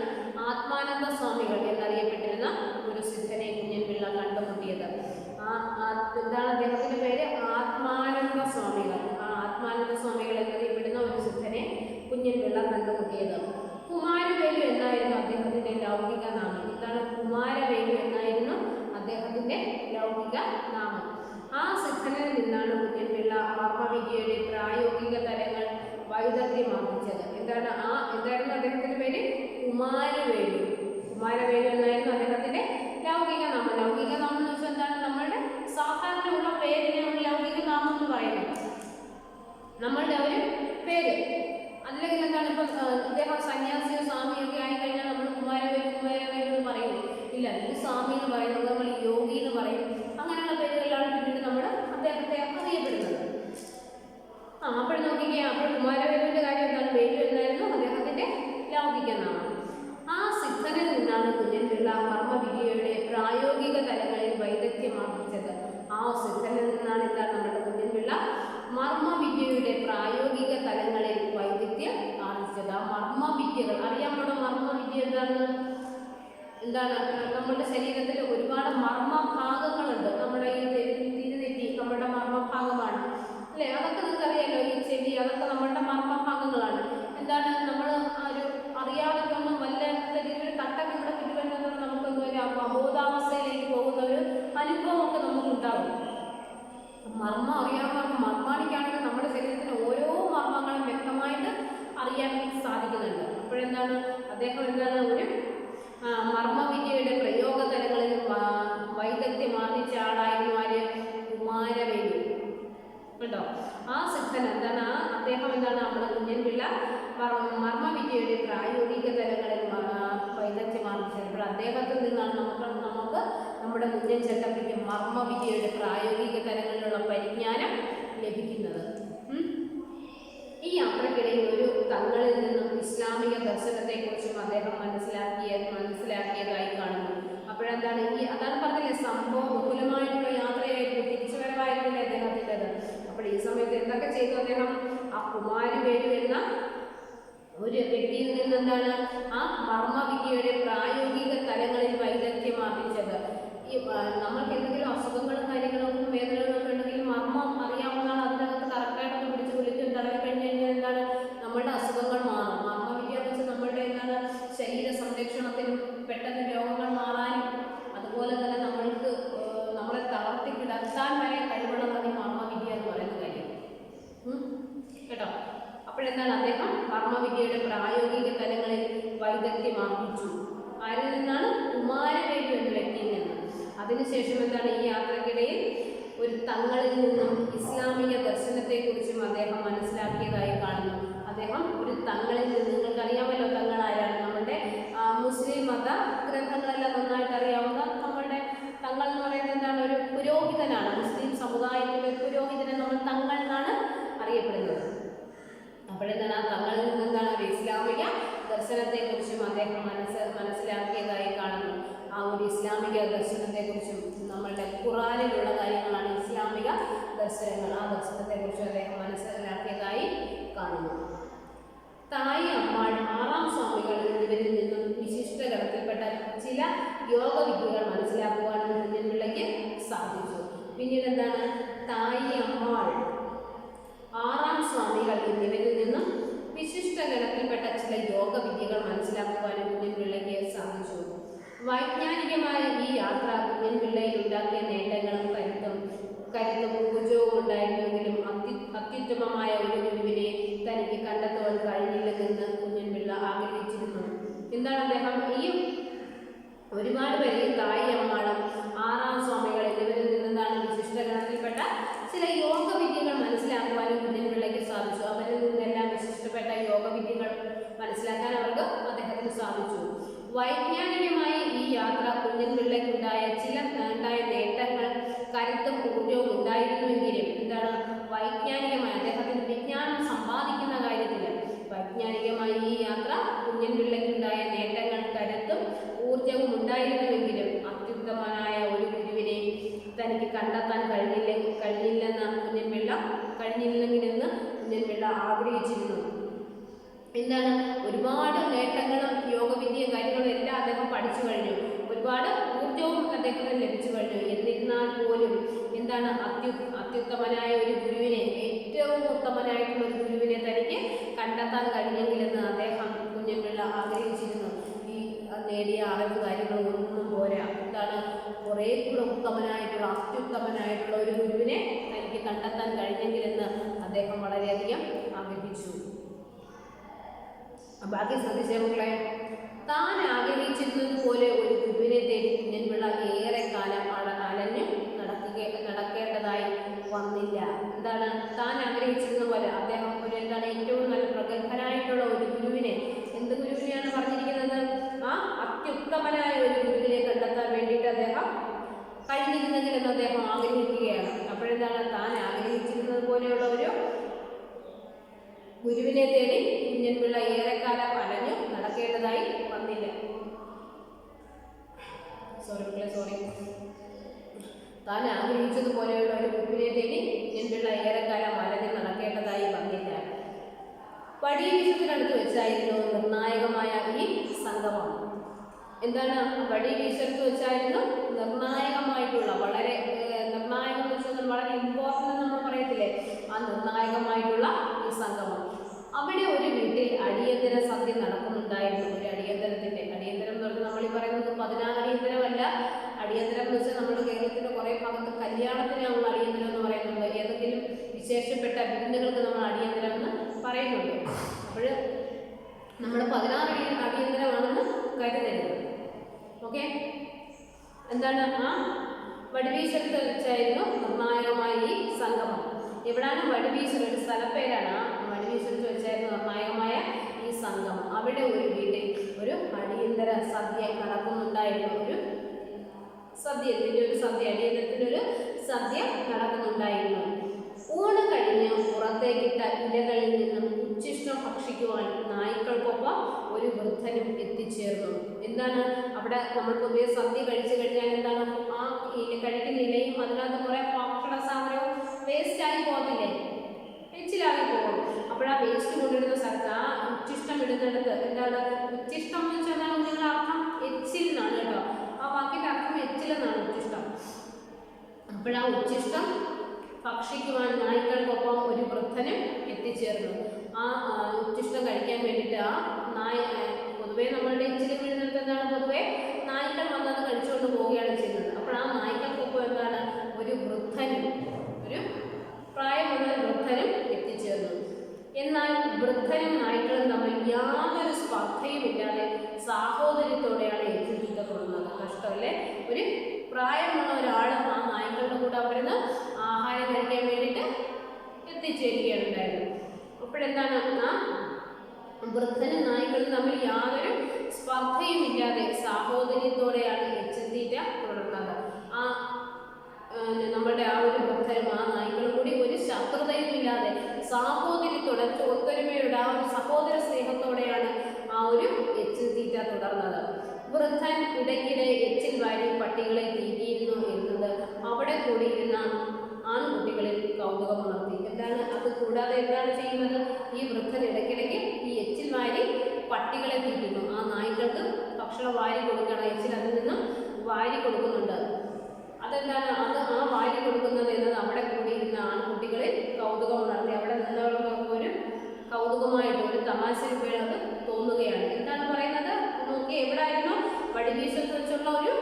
ആത്മാനന്ദ സ്വാമികൾ എന്നറിയപ്പെട്ടിരുന്ന ഒരു സിദ്ധനെ കുഞ്ഞൻപിള്ള കണ്ടുമുട്ടിയത്. എന്താണ് അദ്ദേഹത്തിന്റെ പേര്? ആത്മാനന്ദ സ്വാമികൾ. ആത്മാനന്ദ സ്വാമികൾ എന്നറിയപ്പെടുന്ന ഒരു സിദ്ധനെ കുഞ്ഞൻപിള്ള കണ്ടുമുട്ടിയത്. കുമാരവേലു എന്നായിരുന്നു അദ്ദേഹത്തിന്റെ ലൗകിക നാമം. എന്താണ് കുമാരവേലു എന്നായിരുന്നു അദ്ദേഹത്തിന്റെ ലൗകിക നാമം. ആ സിദ്ധനിൽ നിന്നാണ് കുഞ്ഞൻപിള്ള ആത്മവിദ്യയുടെ പ്രായോഗിക തലങ്ങൾ വൈദഗ്ധ്യമാർജിച്ചത്. എന്തായിരുന്നു അദ്ദേഹത്തിന്റെ പേര്? കുമാരവേലു. കുമാരവേലു എന്നായിരുന്നു അദ്ദേഹത്തിന്റെ ലൗകിക നാമം. ലൗകിക നാമം എന്ന് വെച്ചാൽ എന്താണ്? നമ്മളുടെ സാധാരണ ഉള്ള പേരിനെ നമ്മൾ ലൗകിക നാമം എന്ന് പറയുന്നത്, നമ്മളുടെ ഒരു പേര്. അല്ലെങ്കിൽ എന്താണ്, ഇപ്പൊ ഇദ്ദേഹം സന്യാസിയോ സ്വാമിയൊക്കെ ആയിക്കഴിഞ്ഞാൽ നമ്മൾ കുമാരവേലു എന്ന് പറയും ഇല്ല, ഇത് സ്വാമി എന്ന് പറയുന്നത് നമ്മൾ യോഗി എന്ന് പറയും. അങ്ങനെയുള്ള പേരുകളിലാണ് പിന്നീട് നമ്മൾ അദ്ദേഹത്തെ അറിയപ്പെടുന്നത്. അപ്പോൾ നോക്കിക്കേ, അപ്പോൾ കുമാരവേലുവിന്റെ കാര്യം എന്താണ്? വേലു എന്നായിരുന്നു അദ്ദേഹത്തിന്റെ ലൗകിക നാമം. ആ സിദ്ധനിൽ നിന്നാണ് കുഞ്ഞൻപിള്ള മർമ്മവിദ്യയുടെ പ്രായോഗിക തലങ്ങളിൽ വൈദഗ്ധ്യമാർജിച്ചത്. ആ സിദ്ധനിൽ നിന്നാണ് എന്താണ് നമ്മുടെ കുഞ്ഞൻപിള്ള മർമ്മവിദ്യയുടെ പ്രായോഗിക തലങ്ങളിൽ വൈദഗ്ധ്യം ആർജിച്ചത്. ആ മർമ്മവിദ്യകൾ അറിയാമോ? മർമ്മവിദ്യ എന്താണ്? നമ്മുടെ ശരീരത്തിൽ ഒരുപാട് മർമ്മഭാഗങ്ങളുണ്ട്. നമ്മുടെ ഈ തിരുനെറ്റി നമ്മുടെ മർമ്മഭാഗമാണ് അല്ലേ? അതൊക്കെ നിങ്ങൾക്ക് അറിയാലോ. ഈ ചെവി, അതൊക്കെ നമ്മളുടെ മർമ്മഭാഗങ്ങളാണ്. എന്താണ് നമ്മൾ ഒരു അറിയാതെ ഒന്നും വല്ല ഒരു തട്ടൊക്കെ ഇവിടെ കിട്ടുന്നത് നമുക്കൊന്നും ഒരു അബോധാവസ്ഥയിലേക്ക് പോകുന്ന ഒരു അനുഭവമൊക്കെ നമുക്കുണ്ടാകും. മർമ്മം അറിയാവുന്ന മർമാണിക്കാണെങ്കിൽ നമ്മുടെ ശരീരത്തിന് ഓരോ മർമ്മങ്ങളും വ്യക്തമായിട്ട് അറിയാൻ സാധിക്കുന്നുണ്ട്. അപ്പോഴെന്താണ് അദ്ദേഹം ഒരു മർമ്മവിദ്യയുടെ പ്രയോഗ തലങ്ങളിൽ വൈദഗ്ധ്യം ആർജിച്ച ആളായിരുന്നു കുമാരവേലു. കേട്ടോ, ആ സിദ്ധൻ അദ്ദേഹം നമ്മുടെ കുഞ്ഞൻപിള്ള മർമ്മവിദ്യയുടെ പ്രായോഗിക തലങ്ങളിൽ വൈദഗ്ധ്യം ആർജിച്ചത്. അപ്പോൾ അദ്ദേഹത്തിൽ നിന്നാണ് നമുക്ക് നമ്മുടെ കുഞ്ഞൻ ചെട്ടപ്പിക്ക് മർമ്മവിദ്യയുടെ പ്രായോഗിക തലങ്ങളിലുള്ള പരിജ്ഞാനം ലഭിക്കുന്നത്. ഈ യാത്രക്കിടയിൽ ഒരു തങ്ങളിൽ നിന്നും ഇസ്ലാമിക ദർശനത്തെക്കുറിച്ചും അദ്ദേഹം മനസ്സിലാക്കിയതായി കാണുന്നു. അപ്പോഴെന്താണ് അതാണ് പറഞ്ഞില്ലേ, സംഭവം ബഹുലമായിട്ടുള്ള യാത്രയായിരുന്നു, തിരിച്ചുവരവായിരുന്നില്ല അദ്ദേഹത്തിൻ്റെത്. അപ്പോൾ ഈ സമയത്ത് എന്തൊക്കെ ചെയ്തു അദ്ദേഹം? ആ കുമാരവേലു എന്ന ഒരു വ്യക്തിയിൽ നിന്ന് ആ മർമ്മവിദ്യയുടെ പ്രായോഗിക തലങ്ങളിൽ വൈദഗ്ധ്യം ആർജിച്ചത്. നമ്മൾക്ക് എന്തെങ്കിലും അസുഖങ്ങളും കാര്യങ്ങളൊക്കെ വേദനകളൊക്കെ ഉണ്ടെങ്കിൽ മർമ്മം അറിയാവുന്നതാണ്, അതിനകത്ത് കറക്റ്റായിട്ടൊക്കെ പിടിച്ച് വിളിക്കും തടവി കഴിഞ്ഞ് കഴിഞ്ഞാൽ നമ്മളുടെ അസുഖങ്ങൾ മാറും. മർമ്മവിദ്യ എന്ന് വെച്ചാൽ നമ്മളുടെ ശരീര സംരക്ഷണത്തിനും പെട്ടെന്ന് രോഗങ്ങൾ മാറാനും അതുപോലെ തന്നെ നമ്മളെ തളർത്തി കിടത്താൻ വരെ കഴിവുള്ളതാണ് ഈ മർമ്മവിദ്യ എന്ന് പറയുന്ന കാര്യം. കേട്ടോ, അപ്പോഴെന്താണ് അദ്ദേഹം മർമ്മവിദ്യയുടെ പ്രായോഗിക തലങ്ങളിൽ വൈദഗ്ധ്യം ആർജിച്ചു. ആരിൽ നിന്നാണ്? കുമാരവേലു എന്ന വ്യക്തിയിൽ നിന്ന്. അതിനുശേഷം ഈ യാത്രക്കിടയിൽ ഒരു തങ്ങളിൽ നിന്നും ഇസ്ലാമിക ദർശനത്തെക്കുറിച്ചും അദ്ദേഹം മനസ്സിലാക്കിയതായി കാണുന്നു. അദ്ദേഹം ഒരു തങ്ങളിൽ നിന്ന്, നിങ്ങൾക്കറിയാമല്ലോ തങ്ങളായാണ്, നമ്മുടെ മുസ്ലിം മത ഗ്രന്ഥങ്ങളെല്ലാം നന്നായിട്ട് അറിയാവുന്ന നമ്മളുടെ തങ്ങൾ എന്ന് പറയുന്നത് ഒരു പുരോഹിതനാണ്. മുസ്ലിം സമുദായത്തിലെ പുരോഹിതനെ നമ്മൾ തങ്ങൾ എന്നാണ് അറിയപ്പെടുന്നത്. അപ്പോഴെന്താണ് ആ തങ്ങളിൽ നിന്ന് ഒരു ഇസ്ലാമിക ദർശനത്തെക്കുറിച്ചും അദ്ദേഹം മനസ്സിലാക്കിയതായി കാണുന്നു. ആ ഒരു ഇസ്ലാമിക ദർശനത്തെക്കുറിച്ചും നമ്മളുടെ ഖുറാനിലുള്ള കാര്യങ്ങളാണ് ഇസ്ലാമിക ദർശനങ്ങൾ. ആ ദർശനത്തെക്കുറിച്ചും അദ്ദേഹം മനസ്സിലാക്കിയതായി കാണുന്നു. തായി അമ്മാൾ, ആറാം സ്വാമികൾ എന്നിവരിൽ നിന്നും വിശിഷ്ട ഗണത്തിൽപ്പെട്ട ചില യോഗവിദ്യകൾ മനസ്സിലാക്കുവാനും കുഞ്ഞൻപിള്ളയ്ക്ക് സാധിച്ചു. പിന്നീട് എന്താണ്? തായി അമ്മാൾ, ആറാം സ്വാമികൾ എന്നിവരിൽ നിന്നും വിശിഷ്ട ഗണത്തിൽപ്പെട്ട ചില യോഗവിദ്യകൾ മനസ്സിലാക്കുവാനും കുഞ്ഞൻപിള്ളയ്ക്ക് സാധിച്ചു. വൈജ്ഞാനികമായ ഈ യാത്ര കുഞ്ഞൻപിള്ളയിൽ ഉണ്ടാക്കിയ നേട്ടങ്ങളും കരുത്തും ഊർജവും ഉണ്ടായിരുന്നെങ്കിലും അത്യുത്തമമായ ഒരു ഗുരുവിനെ തനിക്ക് കണ്ടെത്തുവാൻ കഴിഞ്ഞില്ലെന്ന് കുഞ്ഞൻപിള്ള ആഗ്രഹിച്ചിരുന്നു. എന്താണ് അദ്ദേഹം ഈ ഒരുപാട് പേര് തായി അമ്മാളം, ആറാം സ്വാമികൾ എന്നിവരിൽ നിന്നെന്താണ് വിശിഷ്ടഗണത്തിൽപ്പെട്ട ചില യോഗവിദ്യകൾ മനസ്സിലാക്കുവാനും കുഞ്ഞൻപിള്ളയ്ക്ക് സാധിച്ചു. അവരിൽ നിന്നെല്ലാം വിശിഷ്ടപ്പെട്ട യോഗവിദ്യകൾ മനസ്സിലാക്കാൻ അവർക്ക് അദ്ദേഹത്തിന് സാധിച്ചു. വൈജ്ഞാനികമായ ഈ യാത്ര കുഞ്ഞൻപിള്ളയ്ക്കുണ്ടായ നേട്ടങ്ങൾ കരുത്തും ഊർജവും ഉണ്ടായിരുന്നുവെങ്കിലും എന്താണ് വൈജ്ഞാനികമായ അദ്ദേഹത്തിന് വിജ്ഞാനം സമ്പാദിക്കുന്ന കാര്യത്തിൽ വൈജ്ഞാനികമായ ഈ യാത്ര കുഞ്ഞൻപിള്ളയ്ക്കുണ്ടായ നേട്ടങ്ങൾ കരുത്തും ഊർജവും ഉണ്ടായിരുന്നുവെങ്കിലും അത്യുത്തമനായ ഒരു ഗുരുവിനെ തനിക്ക് കണ്ടെത്താൻ കഴിഞ്ഞില്ലെന്ന് കുഞ്ഞൻപിള്ള ആഗ്രഹിച്ചിരുന്നു. എന്താണ് ഒരുപാട് നേട്ടങ്ങളും യോഗവിദ്യ കാര്യങ്ങളും എല്ലാം അദ്ദേഹം പഠിച്ചു കഴിഞ്ഞു. ഒരുപാട് ഊർജവും അദ്ദേഹത്തിന് ലഭിച്ചു കഴിഞ്ഞു. എന്നിരുന്നാൽ പോലും എന്താണ് അത്യുത്തമനായ ഒരു ഗുരുവിനെ, ഏറ്റവും ഉത്തമനായിട്ടുള്ള ഒരു ഗുരുവിനെ തനിക്ക് കണ്ടെത്താൻ കഴിഞ്ഞെങ്കിലെന്ന് അദ്ദേഹം കുഞ്ഞൻപിള്ള ആഗ്രഹിച്ചിരുന്നു. ഈ നേടിയ അറിവ് കാര്യങ്ങളൊന്നും പോരാ. എന്താണ് കുറേ കൂടെ ഉത്തമനായിട്ടുള്ള അത്യുത്തമനായിട്ടുള്ള ഒരു ഗുരുവിനെ തനിക്ക് കണ്ടെത്താൻ കഴിഞ്ഞെങ്കിലെന്ന് അദ്ദേഹം വളരെയധികം ആഗ്രഹിച്ചു. ബാക്കി ശ്രദ്ധിച്ച മക്കളെ, താൻ ആഗ്രഹിച്ചിരുന്നതുപോലെ ഒരു ഗുരുവിനെ തേടി കുഞ്ഞൻപിള്ള ഏറെക്കാലം അലഞ്ഞു നടക്കേണ്ടതായി വന്നില്ല. എന്താണ് താൻ ആഗ്രഹിച്ചിരുന്ന പോലെ അദ്ദേഹം എന്താണ് ഏറ്റവും നല്ല പ്രഗത്ഭനായിട്ടുള്ള ഒരു ഗുരുവിനെ, എന്ത് ഗുരുവിനെയാണ് പറഞ്ഞിരിക്കുന്നത്? ആ അത്യുത്തമനായ ഒരു ഗുരുവിനെ കണ്ടെത്താൻ വേണ്ടിയിട്ട് അദ്ദേഹം കഴിഞ്ഞിരുന്നെങ്കിലെന്ന് അദ്ദേഹം ആഗ്രഹിക്കുകയാണ്. അപ്പോഴെന്താണ് താൻ ആഗ്രഹിച്ചിരുന്നത് പോലെയുള്ള ഒരു ഗുരുവിനെ തേടി കുഞ്ഞൻപിള്ള ഏറെക്കാലം അലഞ്ഞു നടക്കേണ്ടതായി വന്നില്ല. താൻ ആഗ്രഹിച്ചതുപോലെയുള്ള ഒരു ഗുരുവിനെ തേടി കുഞ്ഞൻപിള്ള ഏറെക്കാലം അലഞ്ഞു നടക്കേണ്ടതായി വന്നില്ല. വടിവീശത്തിനടുത്ത് വെച്ചായിരുന്നു നിർണായകമായ ഈ സംഗമം. എന്താണ് വടിവീശത്ത് വെച്ചായിരുന്നു നിർണായകമായിട്ടുള്ള, വളരെ നിർണായകം എന്ന് വെച്ചാൽ വളരെ ഇമ്പോർട്ടൻ്റ് നമ്മൾ പറയത്തില്ലേ, ആ നിർണായകമായിട്ടുള്ള ഈ സംഗമം. അവിടെ ഒരു വീട്ടിൽ അടിയന്തര സദ്യ നടക്കുന്നുണ്ടായിരുന്നു. ഒരു അടിയന്തരം എന്ന് പറഞ്ഞാൽ നമ്മൾ ഈ പറയുന്നത് 16 അടിയന്തരമല്ല. അടിയന്തരം എന്ന് വെച്ചാൽ നമ്മുടെ കേരളത്തിൻ്റെ കുറേ ഭാഗത്ത് കല്യാണത്തിനുള്ള അടിയന്തരം എന്ന് പറയുന്നുണ്ട്. ഏതെങ്കിലും വിശേഷപ്പെട്ട വിരുന്നുകൾക്ക് നമ്മൾ അടിയന്തരം എന്ന് പറയുന്നുണ്ട്. അപ്പോൾ നമ്മൾ 16 അടിയന്തരമാണെന്ന് കരുതരുത്. ഓക്കെ, എന്താണ് ആ വടിവീശത്ത് വെച്ചായിരുന്നു നിർണായകമായ ഈ സംഗമം. എവിടാണ് വടിവീശൽ? ഒരു സ്ഥലപ്പേരാണ്. ആ വടിവീശത്ത് വെച്ചായിരുന്നു നിർണായകമായ ഈ സംഗമം. അവിടെ ഒരു വീട്ടിൽ ഒരു അടിയന്തര സദ്യ നടക്കുന്നുണ്ടായിരുന്നു. അടിയന്തരത്തിനൊരു സദ്യ നടക്കുന്നുണ്ടായിരുന്നു. ഊണ് കഴിഞ്ഞ് പുറത്തേക്കിട്ട ഇലകളിൽ നിന്നും ഉച്ഛിഷ്ടം ഭക്ഷിക്കുവാൻ നായ്ക്കൾക്കൊപ്പം ഒരു വൃദ്ധനും എത്തിച്ചേർന്നു. എന്താണ് അവിടെ നമ്മൾ പൊതുവെ സദ്യ കഴിച്ചു കഴിഞ്ഞാൽ എന്താണ് ആ കഴിക്കുന്ന ഇലയും അതിനകത്ത് കുറേ ഭക്ഷണ സാധനവും വേസ്റ്റായി പോകത്തില്ലേ, എച്ചിലാകി പോകും. അപ്പോഴാ വേസ്റ്റ് കൊണ്ടിടുന്ന സ്ഥലത്ത് ആ ഉച്ഛിഷ്ടം ഇടുന്നിടത്ത് എന്താണ് ഉച്ഛിഷ്ടം എന്ന് വെച്ചാൽ നിങ്ങളുടെ അർത്ഥം എച്ചിൽ എന്നാണ് കേട്ടോ. ആ വാക്കിൻ്റെ അർത്ഥം എച്ചിലെന്നാണ് ഉച്ഛിഷ്ടം. അപ്പോഴാ ഉച്ഛിഷ്ടം ഭക്ഷിക്കുവാൻ നായ്ക്കൾക്കൊപ്പം ഒരു വൃദ്ധനും എത്തിച്ചേർന്നു. ആ ഉച്ഛിഷ്ടം കഴിക്കാൻ വേണ്ടിയിട്ട് ആ പൊതുവേ നമ്മളുടെ എച്ചിൽ വീഴുന്നിടത്ത് എന്താണ് പൊതുവേ നായ്ക്കൾ വന്നത് കഴിച്ചുകൊണ്ട് പോവുകയാണ് ചെയ്യുന്നത്. അപ്പോൾ ആ നായ്ക്കൾക്കൊപ്പം എന്താണ് ഒരു വൃദ്ധനും, ഒരു പ്രായമുള്ള വൃദ്ധനും എത്തിച്ചേർന്നു. എന്നാൽ വൃദ്ധനും നായ്ക്കളും തമ്മിൽ യാതൊരു സ്പർദ്ധയുമില്ലാതെ സാഹോദര്യത്തോടെയാണ് ഏറ്റുമുട്ടൽ തുടങ്ങുന്നത്. കഷ്ടമല്ലേ? ഒരു പ്രായമുള്ള ഒരാൾ ആ നായ്ക്കളുടെ കൂടെ അവിടുന്ന് ആഹാരം കഴിക്കാൻ വേണ്ടിയിട്ട് എത്തിച്ചേരുകയാണ് ഉണ്ടായത്. അപ്പോഴെന്താണ് ആ വൃദ്ധനും നായ്ക്കളും തമ്മിൽ യാതൊരു സ്പർദ്ധയുമില്ലാതെ സാഹോദര്യത്തോടെയാണ് എച്ചത്തീറ്റ തുടർന്നത്. ആ നമ്മുടെ ആ ഒരു വൃദ്ധനും ആ നായ്ക്കളും കൂടി ഒരു ശത്രുതയുമില്ലാതെ സാഹോദര്യത്തോടെ, ഒത്തൊരുമയുടെ ആ ഒരു സഹോദര സ്നേഹത്തോടെയാണ് ആ ഒരു തുടർന്നത്. വൃദ്ധൻ ഇടയ്ക്കിടെ എച്ചിൽ വാരി പട്ടികളെ തീറ്റിയിരുന്നു എന്നത് അവിടെ കൂടിയിരുന്ന ആൺകുട്ടികളിൽ കൗതുകമുണർത്തി. എന്താണ് അത് കൂടാതെ എന്താണ് ചെയ്യുന്നത്? ഈ വൃദ്ധൻ ഇടയ്ക്കിടയ്ക്ക് ഈ എച്ചിൽ വാരി പട്ടികളെ തീറ്റുന്നു. ആ നായ്ക്കൾക്ക് ഭക്ഷണം വാരി കൊടുക്കണം, എച്ചിൽ അതിൽ നിന്നും വാരി കൊടുക്കുന്നുണ്ട്. അതെന്താണ് അത് ആ വാരി കൊടുക്കുന്നത് എന്നത് അവിടെ കൂടിയിരുന്ന ആൺകുട്ടികളിൽ കൗതുകമുണർത്തി. അവിടെ നിന്നവർക്ക് ഒരു കൗതുകമായിട്ട് ഒരു തമാശ രൂപേണ അത് തോന്നുകയാണ്. എന്താണ് പറയുന്നത്? നോക്കി, എവിടായിരുന്നു? വടിവീശത്ത് വെച്ചുള്ള ഒരു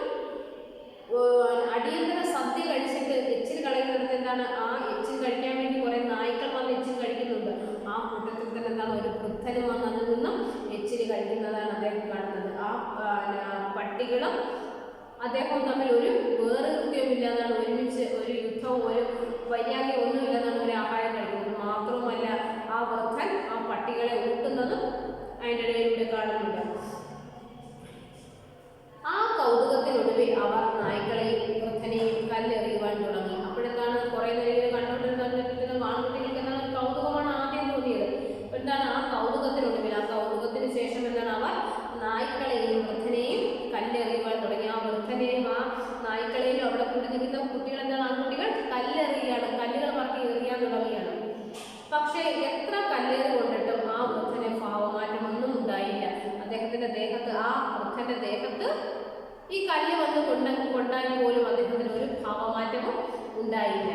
അടിയന്തര സദ്യ കഴിച്ചിട്ട് എച്ചിൽ കളയുന്നിടത്ത് എന്താണ് ആ എച്ചിൽ കഴിക്കാൻ വേണ്ടി കുറെ നായ്ക്കൾ വന്ന് എച്ചിൽ കഴിക്കുന്നുണ്ട്. ആ കൂട്ടത്തിൽ തന്നെ എന്താണ് ഒരു വൃദ്ധനും വന്ന് അതിൽ നിന്നും എച്ചിൽ കഴിക്കുന്നതാണ് അദ്ദേഹം കാണുന്നത്. ആ പട്ടികളും അദ്ദേഹവും തമ്മിൽ ഒരു വേറുകൃത്യമില്ലാതാണ് ഒരുമിച്ച് ഒരു യുദ്ധവും ഒരു വൈരാഗ്യം ഒന്നുമില്ലെന്നാണ് ഒരു ആഹാരം കഴിക്കുന്നത്. മാത്രവുമല്ല ആ വൃദ്ധൻ ആ പട്ടികളെ ഊട്ടുന്നതും അതിൻ്റെ ഇടയിലൂടെ കാണുന്നുണ്ട്. ആ കൗതുകത്തിനൊടുവിൽ അവർ നായ്ക്കളെയും വൃദ്ധനെയും കല്ലെറിയുവാൻ തുടങ്ങി. അപ്പോഴെന്താണ് കുറെ നേരം കണ്ടുകൊണ്ടിരുന്ന ആൺകുട്ടികൾക്ക് എന്താണ് കൗതുകമാണ് ആദ്യം തോന്നിയത്. എന്താണ് ആ കൗതുകത്തിനൊടുവിൽ, ആ കൗതുകത്തിന് ശേഷം എന്താണ് അവർ നായ്ക്കളെയും വൃദ്ധനെയും കല്ലെറിയുവാൻ തുടങ്ങി. ആ വൃദ്ധനെയും ആ നായ്ക്കളെയും അവിടെ കൂടി നിൽക്കുന്ന കുട്ടികൾ എന്താണ് ആൺകുട്ടികൾ കല്ലെറിയാണ്, കല്ലുകൾ പറക്കി എറിയാൻ തുടങ്ങിയാണ്. പക്ഷേ എത്ര കല്ലേറ് കൊണ്ടിട്ടും ആ വൃദ്ധന് ഭാവമാറ്റം ഒന്നും ഉണ്ടായില്ല. അദ്ദേഹത്തിന്റെ ദേഹത്ത്, ആ വൃദ്ധന്റെ ദേഹത്ത് ഈ കല്ല് വന്ന് കൊണ്ടാൽ പോലും അദ്ദേഹത്തിന് ഒരു ഭാവമാറ്റവും ഉണ്ടായില്ല.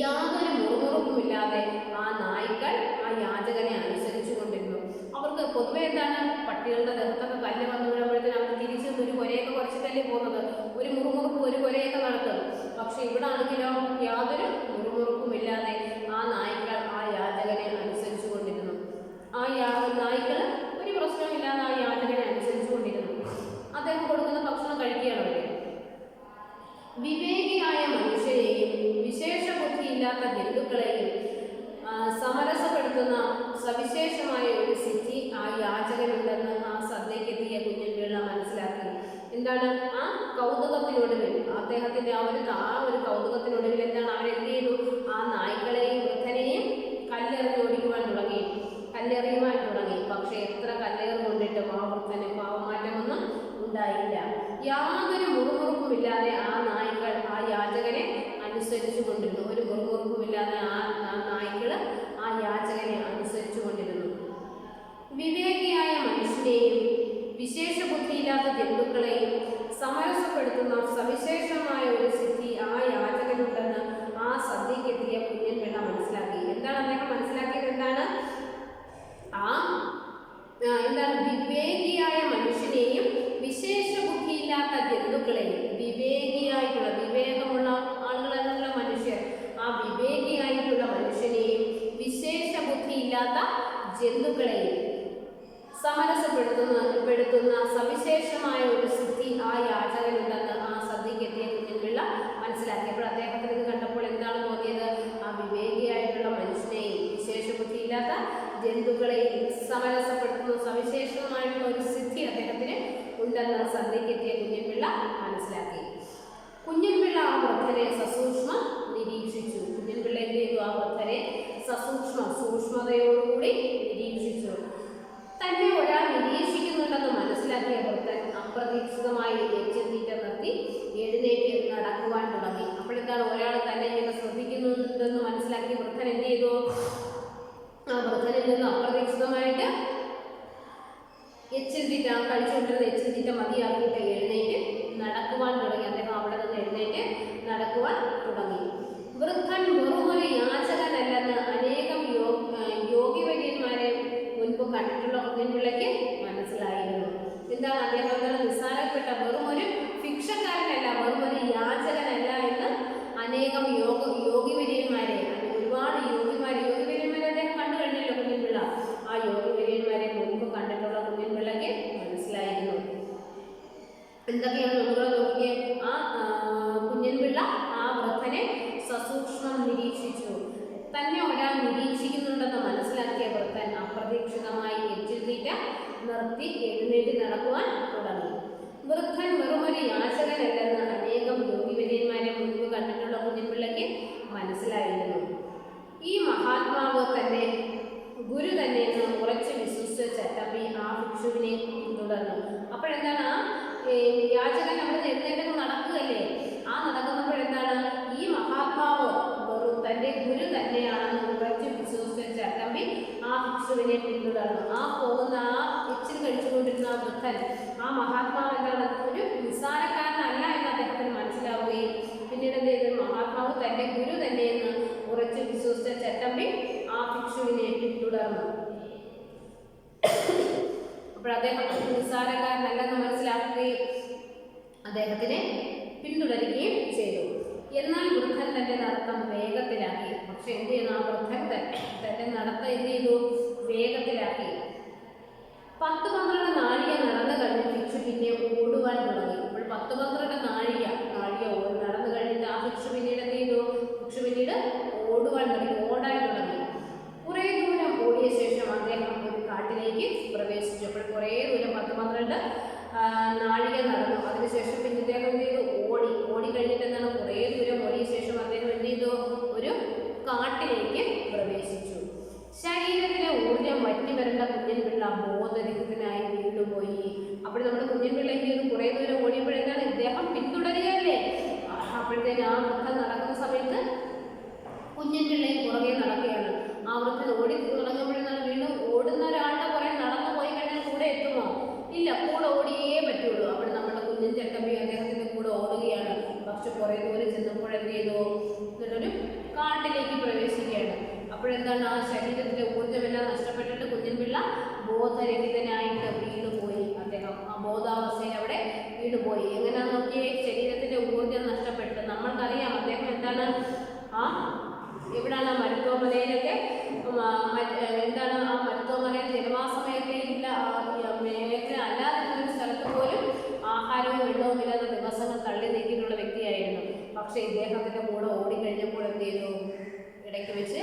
യാതൊരു മുറുമുറുപ്പുമില്ലാതെ ആ നായ്ക്കൾ ആ യാചകനെ അനുസരിച്ചു കൊണ്ടിരുന്നു. അവർക്ക് പൊതുവെ എന്താണ് പട്ടികളുടെ ദേഹത്തൊക്കെ കല്ല് വന്നു വീഴുമ്പോഴത്തേനും അവർ തിരിച്ചു ഒരു കൊരയൊക്കെ കുറച്ചിട്ടല്ലേ പോകുന്നത്, ഒരു മുറുമുറുപ്പ് ഒരു കൊരയൊക്കെ നടക്കും. പക്ഷെ ഇവിടെ ആണെങ്കിലോ യാതൊരു മുറുമുറുപ്പുമില്ലാതെ ആ നായ്ക്കൾ ആ യാചകനെ അനുസരിച്ചു കൊണ്ടിരുന്നു. ആ നായ്ക്കൾ ഒരു പ്രശ്നമില്ലാതെ ആ യാചകനെ അനുസരിച്ചു കൊണ്ടിരുന്നു. അദ്ദേഹം കൊടുക്കുന്ന ഭക്ഷണം കഴിക്കുകയാണ് അവര്. വിവേകിയായ മനുഷ്യരെയും വിശേഷ ബുദ്ധിയില്ലാത്ത ജന്തുക്കളെയും സമരസപ്പെടുത്തുന്ന സവിശേഷമായ ഒരു സിദ്ധി ആ യാചകനുണ്ടെന്ന് ആ സദ്യക്കെത്തിയ കുഞ്ഞൻപിള്ള മനസ്സിലാക്കി. എന്താണ് ആ കൗതുകത്തിനൊടുവിൽ, അദ്ദേഹത്തിന്റെ ആ ഒരു കൗതുകത്തിനൊടുവിൽ എന്താണ് അവരെന്ത് ചെയ്തു? ആ നായ്ക്കളെയും വൃദ്ധനെയും കല്ലെറിഞ്ഞോടിക്കുവാൻ തുടങ്ങി, കല്ലെറിയുവാൻ തുടങ്ങി. പക്ഷെ എത്ര കല്ലേറ് കൊണ്ടിട്ടും ആ വൃദ്ധന് ഭാവമാറ്റമൊന്നും ഉണ്ടായില്ല. യാതൊരു മുറുമുറുപ്പുമില്ലാതെ ആ നായ്ക്കൾ ആ യാചകനെ അനുസരിച്ചു കൊണ്ടിരുന്നു. ഒരു മുറുമുറുപ്പുമില്ലാതെ ആ നായ്ക്കള് ആ യാചകനെ അനുസരിച്ചു കൊണ്ടിരുന്നു. വിവേകിയായ മനുഷ്യനെയും വിശേഷ ബുദ്ധിയില്ലാത്ത ജന്തുക്കളെയും സമരസപ്പെടുത്തുന്ന സവിശേഷമായ ഒരു സിദ്ധി ആ യാചകനുണ്ടെന്ന് ആ സദ്യക്കെത്തിയ കുഞ്ഞൻപിള്ള മനസ്സിലാക്കി. എന്താണ് അദ്ദേഹം മനസ്സിലാക്കിയത്? എന്താണ് വിവേകിയായ മനുഷ്യനെയും വിശേഷ ബുദ്ധിയില്ലാത്ത ജന്തുക്കളെയും, വിവേകിയായിട്ടുള്ള വിവേകമുള്ള ആളുകളെന്നുള്ള മനുഷ്യർ, ആ വിവേകിയായിട്ടുള്ള മനുഷ്യനെയും വിശേഷ ബുദ്ധിയില്ലാത്ത ജന്തുക്കളെയും സമരസപ്പെടുത്തുന്ന സവിശേഷമായ ഒരു സിദ്ധി ആ യാചകനുണ്ടെന്ന് ആ സദ്യക്കെത്തിയ കുഞ്ഞൻപിള്ള മനസ്സിലാക്കിയപ്പോൾ അദ്ദേഹത്തിന് ഇത് കണ്ടപ്പോൾ എന്താണ് തോന്നിയത്? ആ വിവേകിയായിട്ടുള്ള മനുഷ്യനെയും വിശേഷ ബുദ്ധിയില്ലാത്ത ജന്തുക്കളെയും സമരസപ്പെടുത്തുന്ന സവിശേഷമായിട്ടുള്ള ഒരു സിദ്ധി അദ്ദേഹത്തിന് ഉണ്ടെന്ന് സദ്യക്കെത്തിയ കുഞ്ഞൻപിള്ള മനസ്സിലാക്കി. കുഞ്ഞൻപിള്ള ആ വൃദ്ധനെ സസൂക്ഷ്മം നിരീക്ഷിച്ചു. കുഞ്ഞൻപിള്ള എന്ത് ചെയ്തു? ആ വൃദ്ധനെ സൂക്ഷ്മതയോടുകൂടി നിരീക്ഷിച്ചു. തന്നെ ഒരാൾ നിരീക്ഷിക്കുന്നുണ്ടെന്ന് മനസ്സിലാക്കിയ വൃദ്ധൻ അപ്രതീക്ഷിതമായി എച്ചിൽ തീറ്റ നിർത്തി എഴുന്നേറ്റ് നടക്കുവാൻ തുടങ്ങി. അപ്പോഴെന്താണ് ഒരാൾ തന്നെ ഇങ്ങനെ ശ്രദ്ധിക്കുന്നുണ്ടെന്ന് മനസ്സിലാക്കിയ വൃദ്ധൻ എന്ത് ചെയ്തു? ആ വൃദ്ധനിൽ നിന്ന് അപ്രതീക്ഷിതമായിട്ട് എച്ചിൽ തീറ്റ, കഴിച്ചുകൊണ്ടിരുന്ന എച്ചിൽ തീറ്റ മതിയാക്കിയിട്ട് എഴുന്നേറ്റ് നടക്കുവാൻ തുടങ്ങി. അദ്ദേഹം അവിടെ നിന്ന് എഴുന്നേറ്റ് നടക്കുവാൻ തുടങ്ങി. വൃദ്ധൻ വെറുമൊരു യാചകനല്ലെന്ന് അനേകം യോഗിവര്യന്മാരെ മുൻപ് കണ്ടിട്ടുള്ള കുഞ്ഞൻപിള്ളയ്ക്ക് മനസ്സിലായിരുന്നു. എന്താണ് അദ്ദേഹം നിസ്സാരപ്പെട്ട വെറുമൊരു ഭിക്ഷക്കാരനല്ല, വെറുമൊരു യാചകനല്ല എന്ന് അനേകം യോഗിവര്യന്മാരെ, ഒരുപാട് യോഗിവര്യന്മാരെ അദ്ദേഹം കണ്ടു കഴിഞ്ഞല്ലോ കുഞ്ഞൻപിള്ള. ആ യോഗിവര്യന്മാരെ മുൻപ് കണ്ടിട്ടുള്ള കുഞ്ഞൻപിള്ളയ്ക്ക് മനസ്സിലായിരുന്നു. എന്തൊക്കെയാണ് നമ്മൾ നോക്കിയേ? ആ കുഞ്ഞൻപിള്ള ആ വൃദ്ധനെ സസൂക്ഷ്മം നിരീക്ഷിച്ചു. തന്നെ ഒരാൾ നിരീക്ഷിക്കുന്നുണ്ടെന്ന് മനസ്സിലാക്കിയ വൃദ്ധൻ അപ്രതീക്ഷിതമായി എച്ചിൽ തീറ്റ നിർത്തി എഴുന്നേറ്റ് നടക്കുവാൻ തുടങ്ങി. വൃദ്ധൻ വെറുമൊരു യാചകനല്ലെന്ന് അനേകം യോഗിവര്യന്മാരെ മുൻപ് കണ്ടിട്ടുള്ള കുഞ്ഞൻപിള്ളയ്ക്ക് മനസ്സിലായിരുന്നു. ഈ മഹാത്മാവ് തന്നെ ഗുരു തന്നെ എന്ന് ഉറച്ചു വിശ്വസിച്ച ചട്ടമ്പി ആ ഭിക്ഷ ഭിക്ഷുവിനെ പിന്തുടർന്നു. അപ്പോഴെന്താണ് ആ യാചകൻ അവിടെ എഴുന്നേറ്റ് നടക്കുകയല്ലേ, ആ നടക്കുന്നപ്പോഴെന്താണ് ഈ മഹാത്മാവ് വെറും തൻ്റെ ഗുരു തന്നെയാണെന്ന് ഉറച്ചു വിശ്വസിച്ച ചട്ടമ്പി ആ ഭിക്ഷുവിനെ പിന്തുടർന്നു. ആ പോകുന്ന ആ ഇച്ചിരി കഴിച്ചുകൊണ്ടിരുന്ന ആ വൃദ്ധൻ, ആ മഹാത്മാവ് എന്താണ് ഒരു നിസ്സാരക്കാരനല്ല എന്ന് അദ്ദേഹത്തിന് മനസ്സിലാവുകയും പിന്നീട് എന്ത് ചെയ്തു, മഹാത്മാവ് തൻ്റെ ഗുരു തന്നെയെന്ന് ഉറച്ചു വിശ്വസിച്ച ചട്ടമ്പി ആ ഭിക്ഷുവിനെ പിന്തുടർന്നു. അപ്പോൾ അദ്ദേഹം നിസ്സാരക്കാരനല്ലെന്ന് മനസ്സിലാക്കുകയും അദ്ദേഹത്തിനെ പിന്തുടരുകയും ചെയ്തു. എന്നാൽ വൃദ്ധൻ തൻ്റെ നടത്തം വേഗത്തിലാക്കി. പക്ഷെ എന്ത് ചെയ്യുന്നു, ആ വൃദ്ധൻ തൻ്റെ നടത്തം എന്ത് ചെയ്തു, വേഗത്തിലാക്കി. 10-12 നാഴിക നടന്നു കഴിഞ്ഞ് ഭിക്ഷു പിന്നെ ഓടുവാൻ തുടങ്ങി. അപ്പോൾ 10-12 നാഴിക നടന്നു കഴിഞ്ഞിട്ട് ആ ഭിക്ഷു പിന്നീട് എന്ത് ചെയ്തു, ഭിക്ഷു പിന്നീട് ഓടാൻ തുടങ്ങി. കുറേ ദൂരം ഓടിയ ശേഷം അദ്ദേഹം ഒരു കാട്ടിലേക്ക് പ്രവേശിച്ചു. അപ്പോൾ കുറേ ദൂരം 10-12 നാഴിക നടന്നു. അതിനുശേഷം പിന്നെ അദ്ദേഹം എന്ത് ചെയ്തു, ഓടി കഴിഞ്ഞിട്ട് എന്താണ്, കുറേ ദൂരം ഓടിയ ശേഷം അദ്ദേഹം എന്ത് ചെയ്തു, ഒരു കാട്ടിലേക്ക് പ്രവേശിച്ചു. ശരീരത്തിലെ ഊർജ്ജം വറ്റി വരേണ്ട കുഞ്ഞൻപിള്ള ബോധരഹിതനായി വീണ്ടുപോയി. അപ്പോൾ നമ്മുടെ കുഞ്ഞൻപിള്ള എന്ത് ചെയ്തു, കുറേ ദൂരം ഓടിയപ്പോഴെന്താണ് ഇദ്ദേഹം പിന്തുടരുകയല്ലേ. അപ്പോഴത്തേന് ആ വൃദ്ധൻ നടക്കുന്ന സമയത്ത് കുഞ്ഞൻപിള്ളയും പുറകെ നടക്കുകയാണ്. ആ വൃദ്ധൻ ഓടി തുടങ്ങുമ്പോഴെന്നാണ് വീണ്ടും ഓടുന്ന ഒരാളുടെ പുറകെ നടന്നു പോയി കഴിഞ്ഞാൽ കൂടെ എത്തുമോ? ഇല്ല, കൂടെ ഓടിയേ പറ്റുള്ളൂ. അപ്പോൾ നമ്മുടെ കുഞ്ഞൻ ചട്ടമ്പി അദ്ദേഹത്തിൻ്റെ കൂടെ ഓടുകയാണ്. പക്ഷെ കുറേ ദൂരം ചെന്നപ്പോഴെന്ത് ചെയ്തു, എന്നിട്ടൊരു കാട്ടിലേക്ക് പ്രവേശിക്കുകയാണ്. അപ്പോഴെന്താണ്, ആ ശരീരത്തിലെ ഊർജ്ജമെല്ലാം നഷ്ടപ്പെട്ടിട്ട് കുഞ്ഞൻപിള്ള ബോധരഹിതനായിട്ട് വീണുപോയി. അദ്ദേഹം ആ ബോധാവസ്ഥയിൽ അവിടെ വീണുപോയി. എങ്ങനെയാണെന്ന് നോക്കിയേ, ശരീരത്തിൻ്റെ ഊർജ്ജം നഷ്ടപ്പെട്ട്. നമ്മൾക്കറിയാം അദ്ദേഹം എന്താണ് എവിടാണ് ആ മരുത്തോമലയിലൊക്കെ എന്താണ് ആ മരുത്തോമലയിൽ ജനവാസ മേഖല അല്ലാതിരുന്നൊരു സ്ഥലത്ത് പോലും ആഹാരവും വെള്ളവും ഇല്ലാത്ത ദിവസങ്ങൾ തള്ളി നീക്കിയിട്ടുള്ള വ്യക്തിയായിരുന്നു. പക്ഷേ ഇദ്ദേഹത്തിൻ്റെ കൂടെ ഓടിക്കഴിഞ്ഞപ്പോൾ എന്ത് ചെയ്തു, ഇടയ്ക്ക് വെച്ച്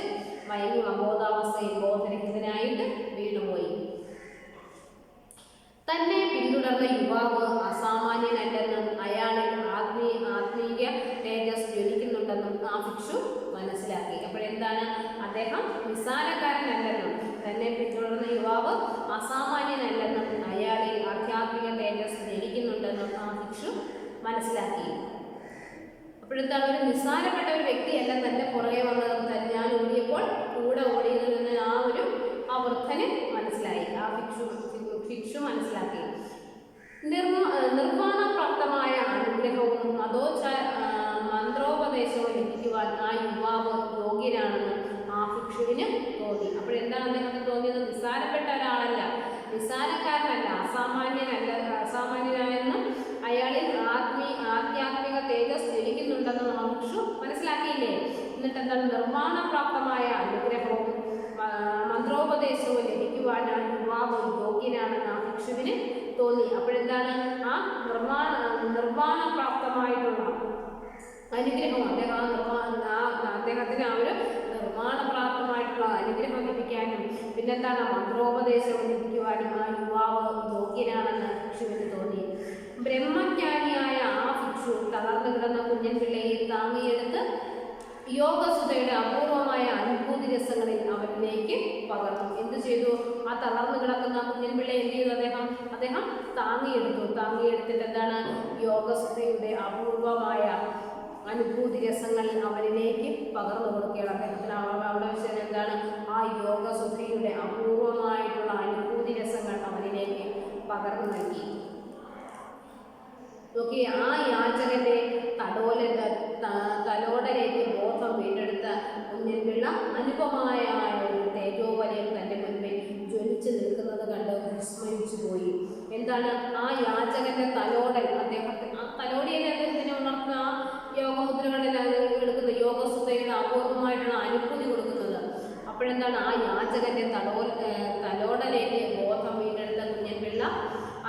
മയങ്ങി അബോധാവസ്ഥയിൽ ബോധരഹിതനായിട്ട് വീണുപോയി. തന്നെ പിന്തുടർന്ന യുവാവ് അസാമാന്യനല്ലെന്നും അയാളിൽ ആത്മീയ തേജസ് ജ്വലിക്കുന്നുണ്ടെന്നും ആ ഭിക്ഷു മനസ്സിലാക്കി. അപ്പോഴെന്താണ്, അദ്ദേഹം നിസ്സാരക്കാരനല്ലെന്നും തന്നെ പിന്തുടർന്ന യുവാവ് അസാമാന്യനല്ലെന്നും അയാളിൽ ആധ്യാത്മിക തേജസ് ജ്വലിക്കുന്നുണ്ടെന്നും ആ ഭിക്ഷു മനസ്സിലാക്കി. അപ്പോഴെന്താണ്, ഒരു നിസ്സാരപ്പെട്ട ഒരു വ്യക്തിയല്ല തൻ്റെ പുറകെ വന്നത്, ഞാൻ ഓടിയപ്പോൾ കൂടെ ഓടിയതിൽ നിന്ന് ആ വൃദ്ധന് മനസ്സിലായി, ആ ഭിക്ഷു മനസ്സിലാക്കി. നിർമ്മാണപ്രാപ്തമായ അനുഗ്രഹവും മന്ത്രോപദേശവും ലഭിക്കുവാൻ ആ യുവാവ് യോഗ്യനാണെന്ന് ആ ഭിക്ഷുവിന് തോന്നി. അപ്പോഴെന്താണ് അദ്ദേഹത്തിന് തോന്നിയത്, നിസ്സാരപ്പെട്ട ഒരാളല്ല, നിസ്സാരക്കാരനല്ല, അസാമാന്യനായെന്നും അയാളിൽ ആധ്യാത്മിക തേജസ് ജ്വലിക്കുന്നുണ്ടെന്നും ആ ഭിക്ഷു മനസ്സിലാക്കിയില്ലേ. എന്നിട്ട് എന്താണ്, നിർമ്മാണപ്രാപ്തമായ അനുഗ്രഹവും മന്ത്രോപദേശവും ലഭിക്കുവാൻ ആ യുവാവ് യോഗ്യനാണെന്ന് ആ ഭിക്ഷുവിന് തോന്നി. അപ്പോഴെന്താണ്, ആ നിർമ്മാണപ്രാപ്തമായിട്ടുള്ള അനുഗ്രഹം അദ്ദേഹത്തിന് ആ ഒരു നിർമ്മാണപ്രാപ്തമായിട്ടുള്ള അനുഗ്രഹം ലഭിക്കാനും പിന്നെന്താണ് മന്ത്രോപദേശവും ലഭിക്കുവാനും ആ യുവാവ് യോഗ്യനാണെന്ന് ഭിക്ഷുവിന് തോന്നി. ബ്രഹ്മജ്ഞാനിയായ ആ ഭിക്ഷു തളർന്നു കിടന്ന കുഞ്ഞൻപിള്ളയെ താങ്ങിയെടുത്ത് യോഗസുധയുടെ അപൂർവമായ അനുഭൂതി രസങ്ങളിൽ അവരിലേക്ക് പകർന്നു. എന്ത് ചെയ്തു, ആ തളർന്നു കിടക്കുന്ന കുഞ്ഞൻപിള്ളയെ എന്ത് ചെയ്തു, അദ്ദേഹം താങ്ങിയെടുത്തിട്ട് എന്താണ്, യോഗസുധയുടെ അപൂർവമായ അനുഭൂതി രസങ്ങൾ അവരിലേക്ക് പകർന്നു കൊടുക്കുകയാണ്. അദ്ദേഹത്തിന് അവിടെ വെച്ചാൽ എന്താണ്, ആ യോഗസുധയുടെ അപൂർവമായിട്ടുള്ള അനുഭൂതി രസങ്ങൾ അവരിലേക്ക് പകർന്നു നൽകി. നോക്കി, ആ യാചകന്റെ തലോടലേക്ക് ബോധം വീണ്ടെടുത്ത കുഞ്ഞൻപിള്ള അനുപമായ ഒരു തേജോവലയം തൻ്റെ മുൻപിൽ ജ്വലിച്ചു നിൽക്കുന്നത് കണ്ട് വിസ്മയിച്ചു പോയി. എന്താണ്, ആ യാചകന്റെ തലോടൽ, ആ തലോടിയല്ലേ അദ്ദേഹത്തിന് ഉണർത്തുന്ന ആ യോഗമുദ്രകളെല്ലാം എടുക്കുന്ന യോഗസുധയുടെ അപൂർവമായിട്ടുള്ള അനുഭൂതി കൊടുക്കുന്നത്. അപ്പോഴെന്താണ്, ആ യാചകന്റെ തലോടലേക്ക് ബോധം വീണ്ടെടുത്ത കുഞ്ഞൻപിള്ള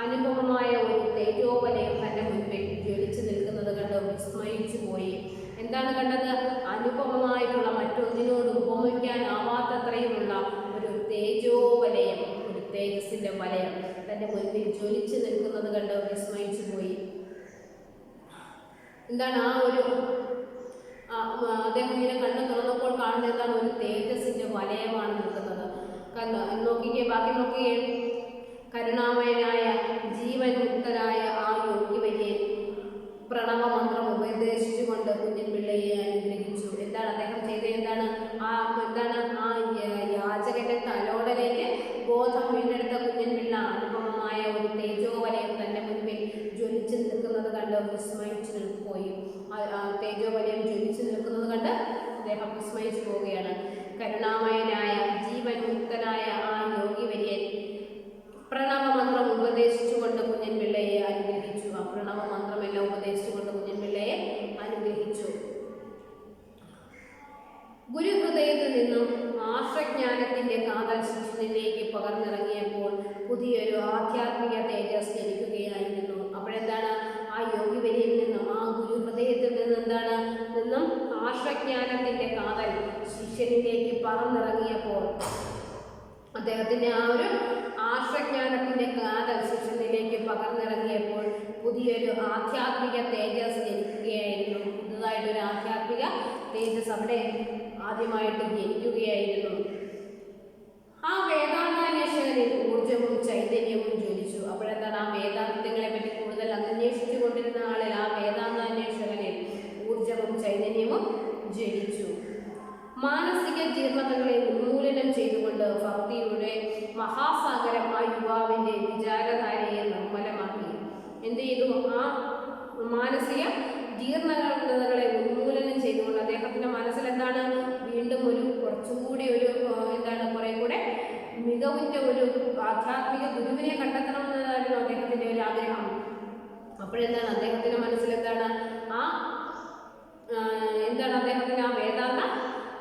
അനുപമമായ ഒരു തേജോവലയം തൻ്റെ മുൻപിൽ ജ്വലിച്ചു നിൽക്കുന്നത് കണ്ട് വിസ്മയിച്ചു പോയി. എന്താണ് കണ്ടത്, അനുപമമായിട്ടുള്ള മറ്റൊന്നിനോട് ഉപമിക്കാനാവാത്തത്രയുമുള്ള ഒരു തേജോവലയം, ഒരു തേജസ്സിൻ്റെ വലയം തൻ്റെ മുൻപിൽ ജ്വലിച്ചു നിൽക്കുന്നത് കണ്ട് വിസ്മയിച്ചു പോയി. എന്താണ്, അദ്ദേഹം ഇങ്ങനെ കണ്ണു തുറന്നപ്പോൾ കാണുന്ന എന്താണ്, ഒരു തേജസ്സിൻ്റെ വലയമാണ് നിൽക്കുന്നത്. നോക്കിക്കേ, ബാക്കി നോക്കിയേ. കരുണാമയനായ ജീവൻ മുക്തനായ ആ യോഗിവര്യൻ പ്രണവമന്ത്രം ഉപദേശിച്ചുകൊണ്ട് കുഞ്ഞൻ പിള്ളയെ അനുഗ്രഹിച്ചു. എന്താണ് അദ്ദേഹം ചെയ്തത്? എന്താണ് ആ യാചകന്റെ തലോടലേക്ക് ബോധം വീണ്ടെടുത്ത കുഞ്ഞൻ പിള്ള അനുപമമായ ഒരു തേജോവലയം തന്റെ മുൻപിൽ ജ്വലിച്ചു നിൽക്കുന്നത് കണ്ട് വിസ്മയിച്ചു പോയി. തേജോവലയം ജ്വലിച്ചു നിൽക്കുന്നത് കണ്ട് അദ്ദേഹം വിസ്മയിച്ചു പോവുകയാണ്. കരുണാമയനായ ജീവൻ മുക്തനായ ആ യോഗിവര്യൻ പ്രണവമന്ത്രം ഉപദേശിച്ചുകൊണ്ട് കുഞ്ഞൻ പിള്ളയെ അനുഗ്രഹിച്ചു. ആ പ്രണവമന്ത്രമെല്ലാം ഉപദേശിച്ചുകൊണ്ട് കുഞ്ഞൻ പിള്ളയെ അനുഗ്രഹിച്ചു. ഗുരുഹൃദയത്തിൽ നിന്നും ആശ്രജ്ഞാനത്തിന്റെ കാതൽ ശിശുവിലേക്ക് പകർന്നിറങ്ങിയപ്പോൾ പുതിയൊരു ആധ്യാത്മിക തേജസ് ജനിക്കുകയായിരുന്നു. അപ്പോഴെന്താണ്? ആ യോഗിവര്യയിൽ നിന്നും, ആ ഗുരുഹൃദയത്തിൽ നിന്നും ആശ്രജ്ഞാനത്തിന്റെ കാതൽ ശിഷ്യനിലേക്ക് പറന്നിറങ്ങിയപ്പോൾ അദ്ദേഹത്തിന്റെ ആ ഒരു ആശ്രജ്ഞാനത്തിന്റെ കാതൽ ശിഷ്യനിലേക്ക് പകർന്നിറങ്ങിയപ്പോൾ പുതിയൊരു ആധ്യാത്മിക തേജസ് ജനിക്കുകയായിരുന്നു. പുതുതായിട്ടൊരു ആധ്യാത്മിക തേജസ് അവിടെ ആദ്യമായിട്ട് ജനിക്കുകയായിരുന്നു. ആ വേദാന്താന്വേഷകനിൽ ഊർജവും ചൈതന്യവും ജ്വലിച്ചു. അപ്പോഴെന്താണ്? ആ വേദാന്തങ്ങളെ പറ്റി കൂടുതൽ അന്വേഷിച്ചു കൊണ്ടിരുന്ന ആളിൽ ആ വേദാന്താന്വേഷകനിൽ ഊർജവും ചൈതന്യവും ജ്വലിച്ചു. മാനസിക ജീർണതകളെ ഉന്മൂലനം ചെയ്തുകൊണ്ട് ഭക്തിയുടെ മഹാസാഗരം ആ യുവാവിന്റെ വിചാരധാരയെ നിർമ്മലമാക്കി. എന്ത് ചെയ്തു? ആ മാനസിക ജീർണതകളെ ഉന്മൂലനം ചെയ്തുകൊണ്ട് അദ്ദേഹത്തിന്റെ മനസ്സിൽ എന്താണ്? വീണ്ടും കുറച്ചുകൂടി കുറെ കൂടെ മികവുറ്റ ഒരു ആധ്യാത്മിക ഗുരുവിനെ കണ്ടെത്തണം എന്നതായിരുന്നു അദ്ദേഹത്തിന്റെ ഒരു ആഗ്രഹം. അപ്പോഴെന്താണ് അദ്ദേഹത്തിന്റെ മനസ്സിൽ എന്താണ്? അദ്ദേഹത്തിന്റെ ആ വേദാന്ത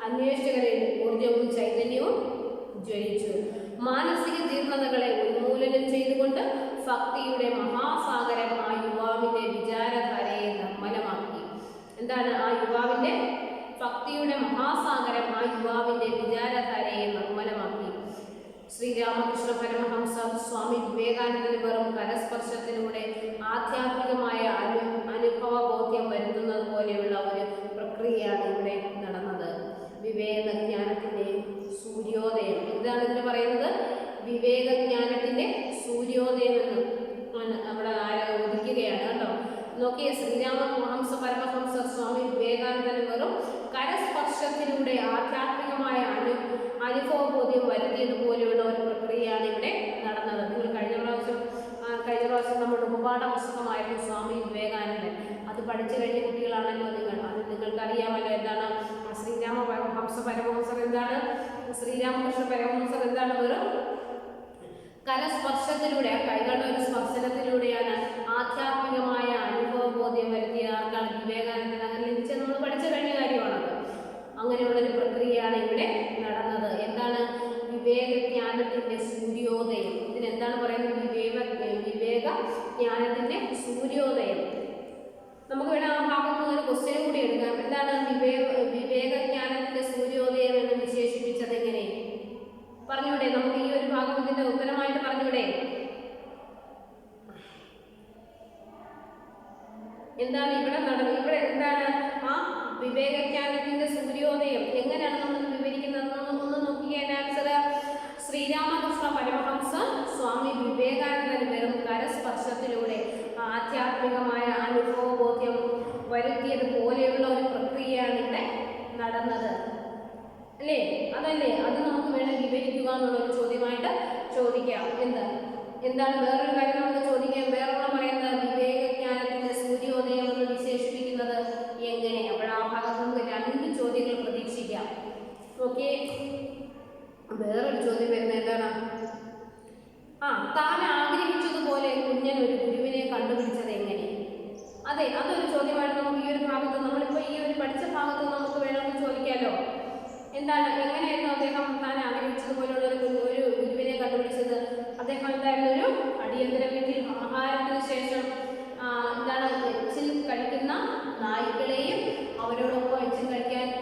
അന്വേഷകരിൽ ഊർജവും ചൈതന്യവും ജ്വലിച്ചു. മാനസിക ജീർണതകളെ ഉന്മൂലനം ചെയ്തുകൊണ്ട് ഭക്തിയുടെ മഹാസാഗരം ആ യുവാവിന്റെ വിചാരധാരയെ നിർമ്മലമാക്കി. എന്താണ്? ആ യുവാവിന്റെ ഭക്തിയുടെ മഹാസാഗരം ആ യുവാവിന്റെ വിചാരധാരയെ നിർമ്മലമാക്കി. ശ്രീരാമകൃഷ്ണ പരമഹംസ സ്വാമി വിവേകാനന്ദന് വെറും കരസ്പർശത്തിലൂടെ ആധ്യാത്മികമായ അനുഭവബോധ്യം വരുത്തുന്നത് പോലെയുള്ള ഒരു പ്രക്രിയയാണ് ഇവിടെ നടന്നത്. വിവേകജ്ഞാനത്തിന്റെ സൂര്യോദയം. എന്താണ് ഇതിന് പറയുന്നത്? വിവേകജ്ഞാനത്തിന്റെ സൂര്യോദയം എന്ന് അവിടെ ഉദിക്കുകയാണ് കേട്ടോ. നോക്കിയേ, ശ്രീരാമഹംസ പരമഹംസ സ്വാമി വിവേകാനന്ദന് വെറും കരസ്പർശത്തിലൂടെ ആധ്യാത്മികമായ അനുഭവബോധ്യം വരുത്തിയതുപോലെയുള്ള ഒരു പ്രക്രിയയാണ് ഇവിടെ നടന്നത്. നിങ്ങൾ കഴിഞ്ഞ പ്രാവശ്യം നമ്മുടെ ഉപപാഠ പുസ്തകമായിരുന്നു സ്വാമി വിവേകാനന്ദൻ. അത് പഠിച്ചു കഴിഞ്ഞ കുട്ടികളാണല്ലോ നിങ്ങൾ. അത് നിങ്ങൾക്കറിയാമല്ലോ എന്താണ് ശ്രീരാമഹംസ പരമഹംസർ എന്താണ്? ശ്രീരാമകൃഷ്ണ പരമഹംസർ എന്താണ്? വെറും കരസ്പർശത്തിലൂടെ, കൈകളുടെ ഒരു സ്പർശനത്തിലൂടെയാണ് ആധ്യാത്മികമായ അനുഭവബോധ്യം വരുത്തിയ ആർക്കാണ്? വിവേകാനന്ദൻ. അങ്ങനെ ലഭിച്ചത് നമ്മൾ പഠിച്ചു കഴിഞ്ഞ കാര്യമാണത്. അങ്ങനെയുള്ളൊരു പ്രക്രിയയാണ് ഇവിടെ നടന്നത്. എന്താണ്? വിവേകജ്ഞാനത്തിന്റെ സൂര്യോദയം. ഇതിനെന്താണ് പറയുന്നത്? വിവേകജ്ഞാനത്തിന്റെ സൂര്യോദയം. നമുക്ക് വേണം ആ ഭാഗത്ത് ഒരു ക്വസ്റ്റ്യൻ കൂടി എടുക്കാം. എന്താണ് വിവേകജ്ഞാനത്തിന്റെ സൂര്യോദയം എന്ന് വിശേഷിപ്പിച്ചത്? എങ്ങനെ പറഞ്ഞൂടെ? നമുക്ക് ഈ ഒരു ഭാഗം ഇതിന്റെ ഉത്തരമായിട്ട് പറഞ്ഞൂടെ? എന്താണ് ഇവിടെ എന്താണ് ആ വിവേകജ്ഞാനത്തിന്റെ സൂര്യോദയം എങ്ങനെയാണ് നമ്മൾ വിവരിക്കുന്നത്? ഒന്ന് നോക്കിയ ആൻസർ. ശ്രീരാമകൃഷ്ണ പരമഹംസ സ്വാമി വിവേകാനന്ദന് വെറും കരസ്പർശത്തിലൂടെ ആധ്യാത്മികമായ അനുഭവബോധ്യം വരുത്തിയത് പോലെയുള്ള ഒരു പ്രക്രിയയാണ് ഇവിടെ നടന്നത്. അല്ലേ? അതല്ലേ? അത് നമുക്ക് വേണം വിവരിക്കുക എന്നുള്ളൊരു ചോദ്യമായിട്ട് ചോദിക്കാം. എന്താണ് വേറൊരു കാര്യം നമുക്ക് ചോദിക്കാം. വേറൊന്നും പറയുന്നത് വിവേകജ്ഞാനത്തിന്റെ സൂര്യോദയം എന്ന് വിശേഷിപ്പിക്കുന്നത് എങ്ങനെ? അപ്പോൾ ആ ഭാഗത്ത് നമുക്ക് 2 ചോദ്യങ്ങൾ പ്രതീക്ഷിക്കാം. ഓക്കെ, വേറൊരു ചോദ്യം വരുന്നത് എന്താണ്? താൻ ആഗ്രഹിച്ചതുപോലെ കുഞ്ഞൻ ഒരു ഗുരുവിനെ കണ്ടുപിടിച്ചത് എങ്ങനെ? അതെ, അതൊരു ചോദ്യമായിട്ട് നമുക്ക് ഈ ഒരു ഭാഗത്ത്, നമ്മളിപ്പോൾ ഈ ഒരു പഠിച്ച ഭാഗത്ത് നമുക്ക് വേണമെങ്കിൽ ചോദിക്കാമല്ലോ. എന്താണ്? എങ്ങനെയായിരുന്നു അദ്ദേഹം താൻ ആഗ്രഹിച്ചതുപോലുള്ള ഒരു ഗുരുവിനെ കണ്ടുപിടിച്ചത്? അദ്ദേഹം എന്തായിരുന്നു? ഒരു അടിയന്തര വീട്ടിൽ ആഹാരത്തിന് ശേഷം എച്ചിൽ കഴിക്കുന്ന നായ്ക്കളെയും അവരോടൊപ്പം എച്ചിൽ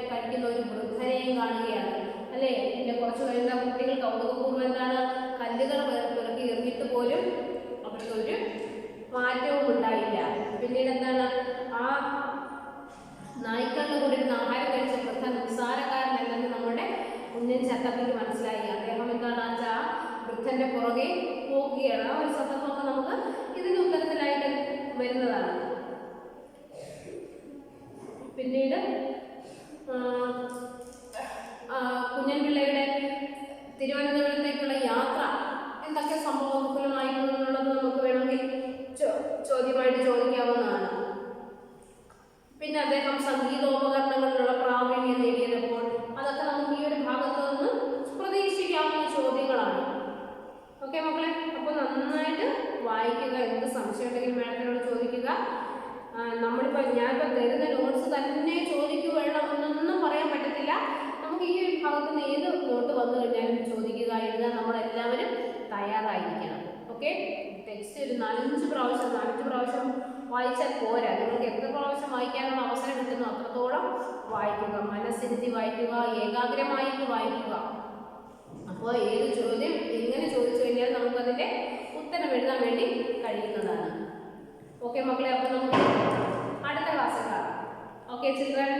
കഴിക്കുന്ന ഒരു വൃദ്ധനെയും കാണുകയാണ്. അല്ലേ? പിന്നെ കുറച്ച് കഴിയുന്ന കുട്ടികൾ കൗതുകപൂർവ്വം എന്താണ് കല്ലുകൾ പിറക്കി എറിഞ്ഞിട്ട് പോലും അവർക്ക് ഒരു മാറ്റവും ഉണ്ടായില്ല. പിന്നീട് എന്താണ് ആ നായ്ക്കളുടെ കൂടെ ഇരുന്ന് ആഹാരം കഴിച്ച വൃദ്ധ നിസ്സാരക്കാരനല്ലെന്ന് നമ്മുടെ കുഞ്ഞൻ ചട്ടപ്പിക്ക് മനസ്സിലായി. അദ്ദേഹം എന്താണ് ആ വൃദ്ധന്റെ പുറകെ പോകുകയാണ്. ആ ഒരു സന്ദർഭമൊക്കെ നമുക്ക് ഇതിന് ഉത്തരത്തിലായിട്ട് വരുന്നതാണ്. പിന്നീട് കുഞ്ഞൻപിള്ളയുടെ തിരുവനന്തപുരത്തേക്കുള്ള യാത്ര എന്തൊക്കെ സംഭവമായിരുന്നു എന്നുള്ളത് നമുക്ക് വേണമെങ്കിൽ ചോദ്യമായിട്ട് ചോദിക്കാവുന്നതാണ്. പിന്നെ അദ്ദേഹം സംഗീതോപകരണങ്ങളിലുള്ള പ്രാവീണ്യം നേടിയപ്പോൾ അതൊക്കെ നമുക്ക് ഈ ഒരു ഭാഗത്ത് നിന്ന് പ്രതീക്ഷിക്കാവുന്ന ചോദ്യങ്ങളാണ്. ഓക്കെ മക്കളെ, അപ്പോൾ നന്നായിട്ട് വായിക്കുക. എന്ത് സംശയം ഉണ്ടെങ്കിലും മാഡത്തിനോട് ചോദിക്കുക. ഞാനിപ്പോൾ തരുന്ന നോട്ട്സ് തന്നെ ചോദിക്കുക വേണം എന്നൊന്നും പറയാൻ പറ്റത്തില്ല. നമുക്ക് ഈ ഒരു ഭാഗത്ത് നിന്ന് ഏത് നോട്ട് വന്നു കഴിഞ്ഞാലും ചോദിക്കുക, എഴുതാൻ നമ്മളെല്ലാവരും തയ്യാറായിരിക്കണം. ഓക്കെ, ടെക്സ്റ്റ് ഒരു 4-5 പ്രാവശ്യം വായിച്ചാൽ പോരാ. നിങ്ങൾക്ക് എത്ര പ്രാവശ്യം വായിക്കാനുള്ള അവസരം കിട്ടുന്നു അത്രത്തോളം വായിക്കുക, മനസ്സിരുത്തി വായിക്കുക, ഏകാഗ്രമായിട്ട് വായിക്കുക. അപ്പോൾ ഏത് ചോദ്യം എങ്ങനെ ചോദിച്ചു കഴിഞ്ഞാൽ നമുക്കതിൻ്റെ ഉത്തരം എഴുതാൻ വേണ്ടി കഴിയുന്നതാണ്. ഓക്കെ മക്കളെ, അപ്പോൾ നമുക്ക് അടുത്ത ക്ലാസ്സിൽ കാണാം. Okay children.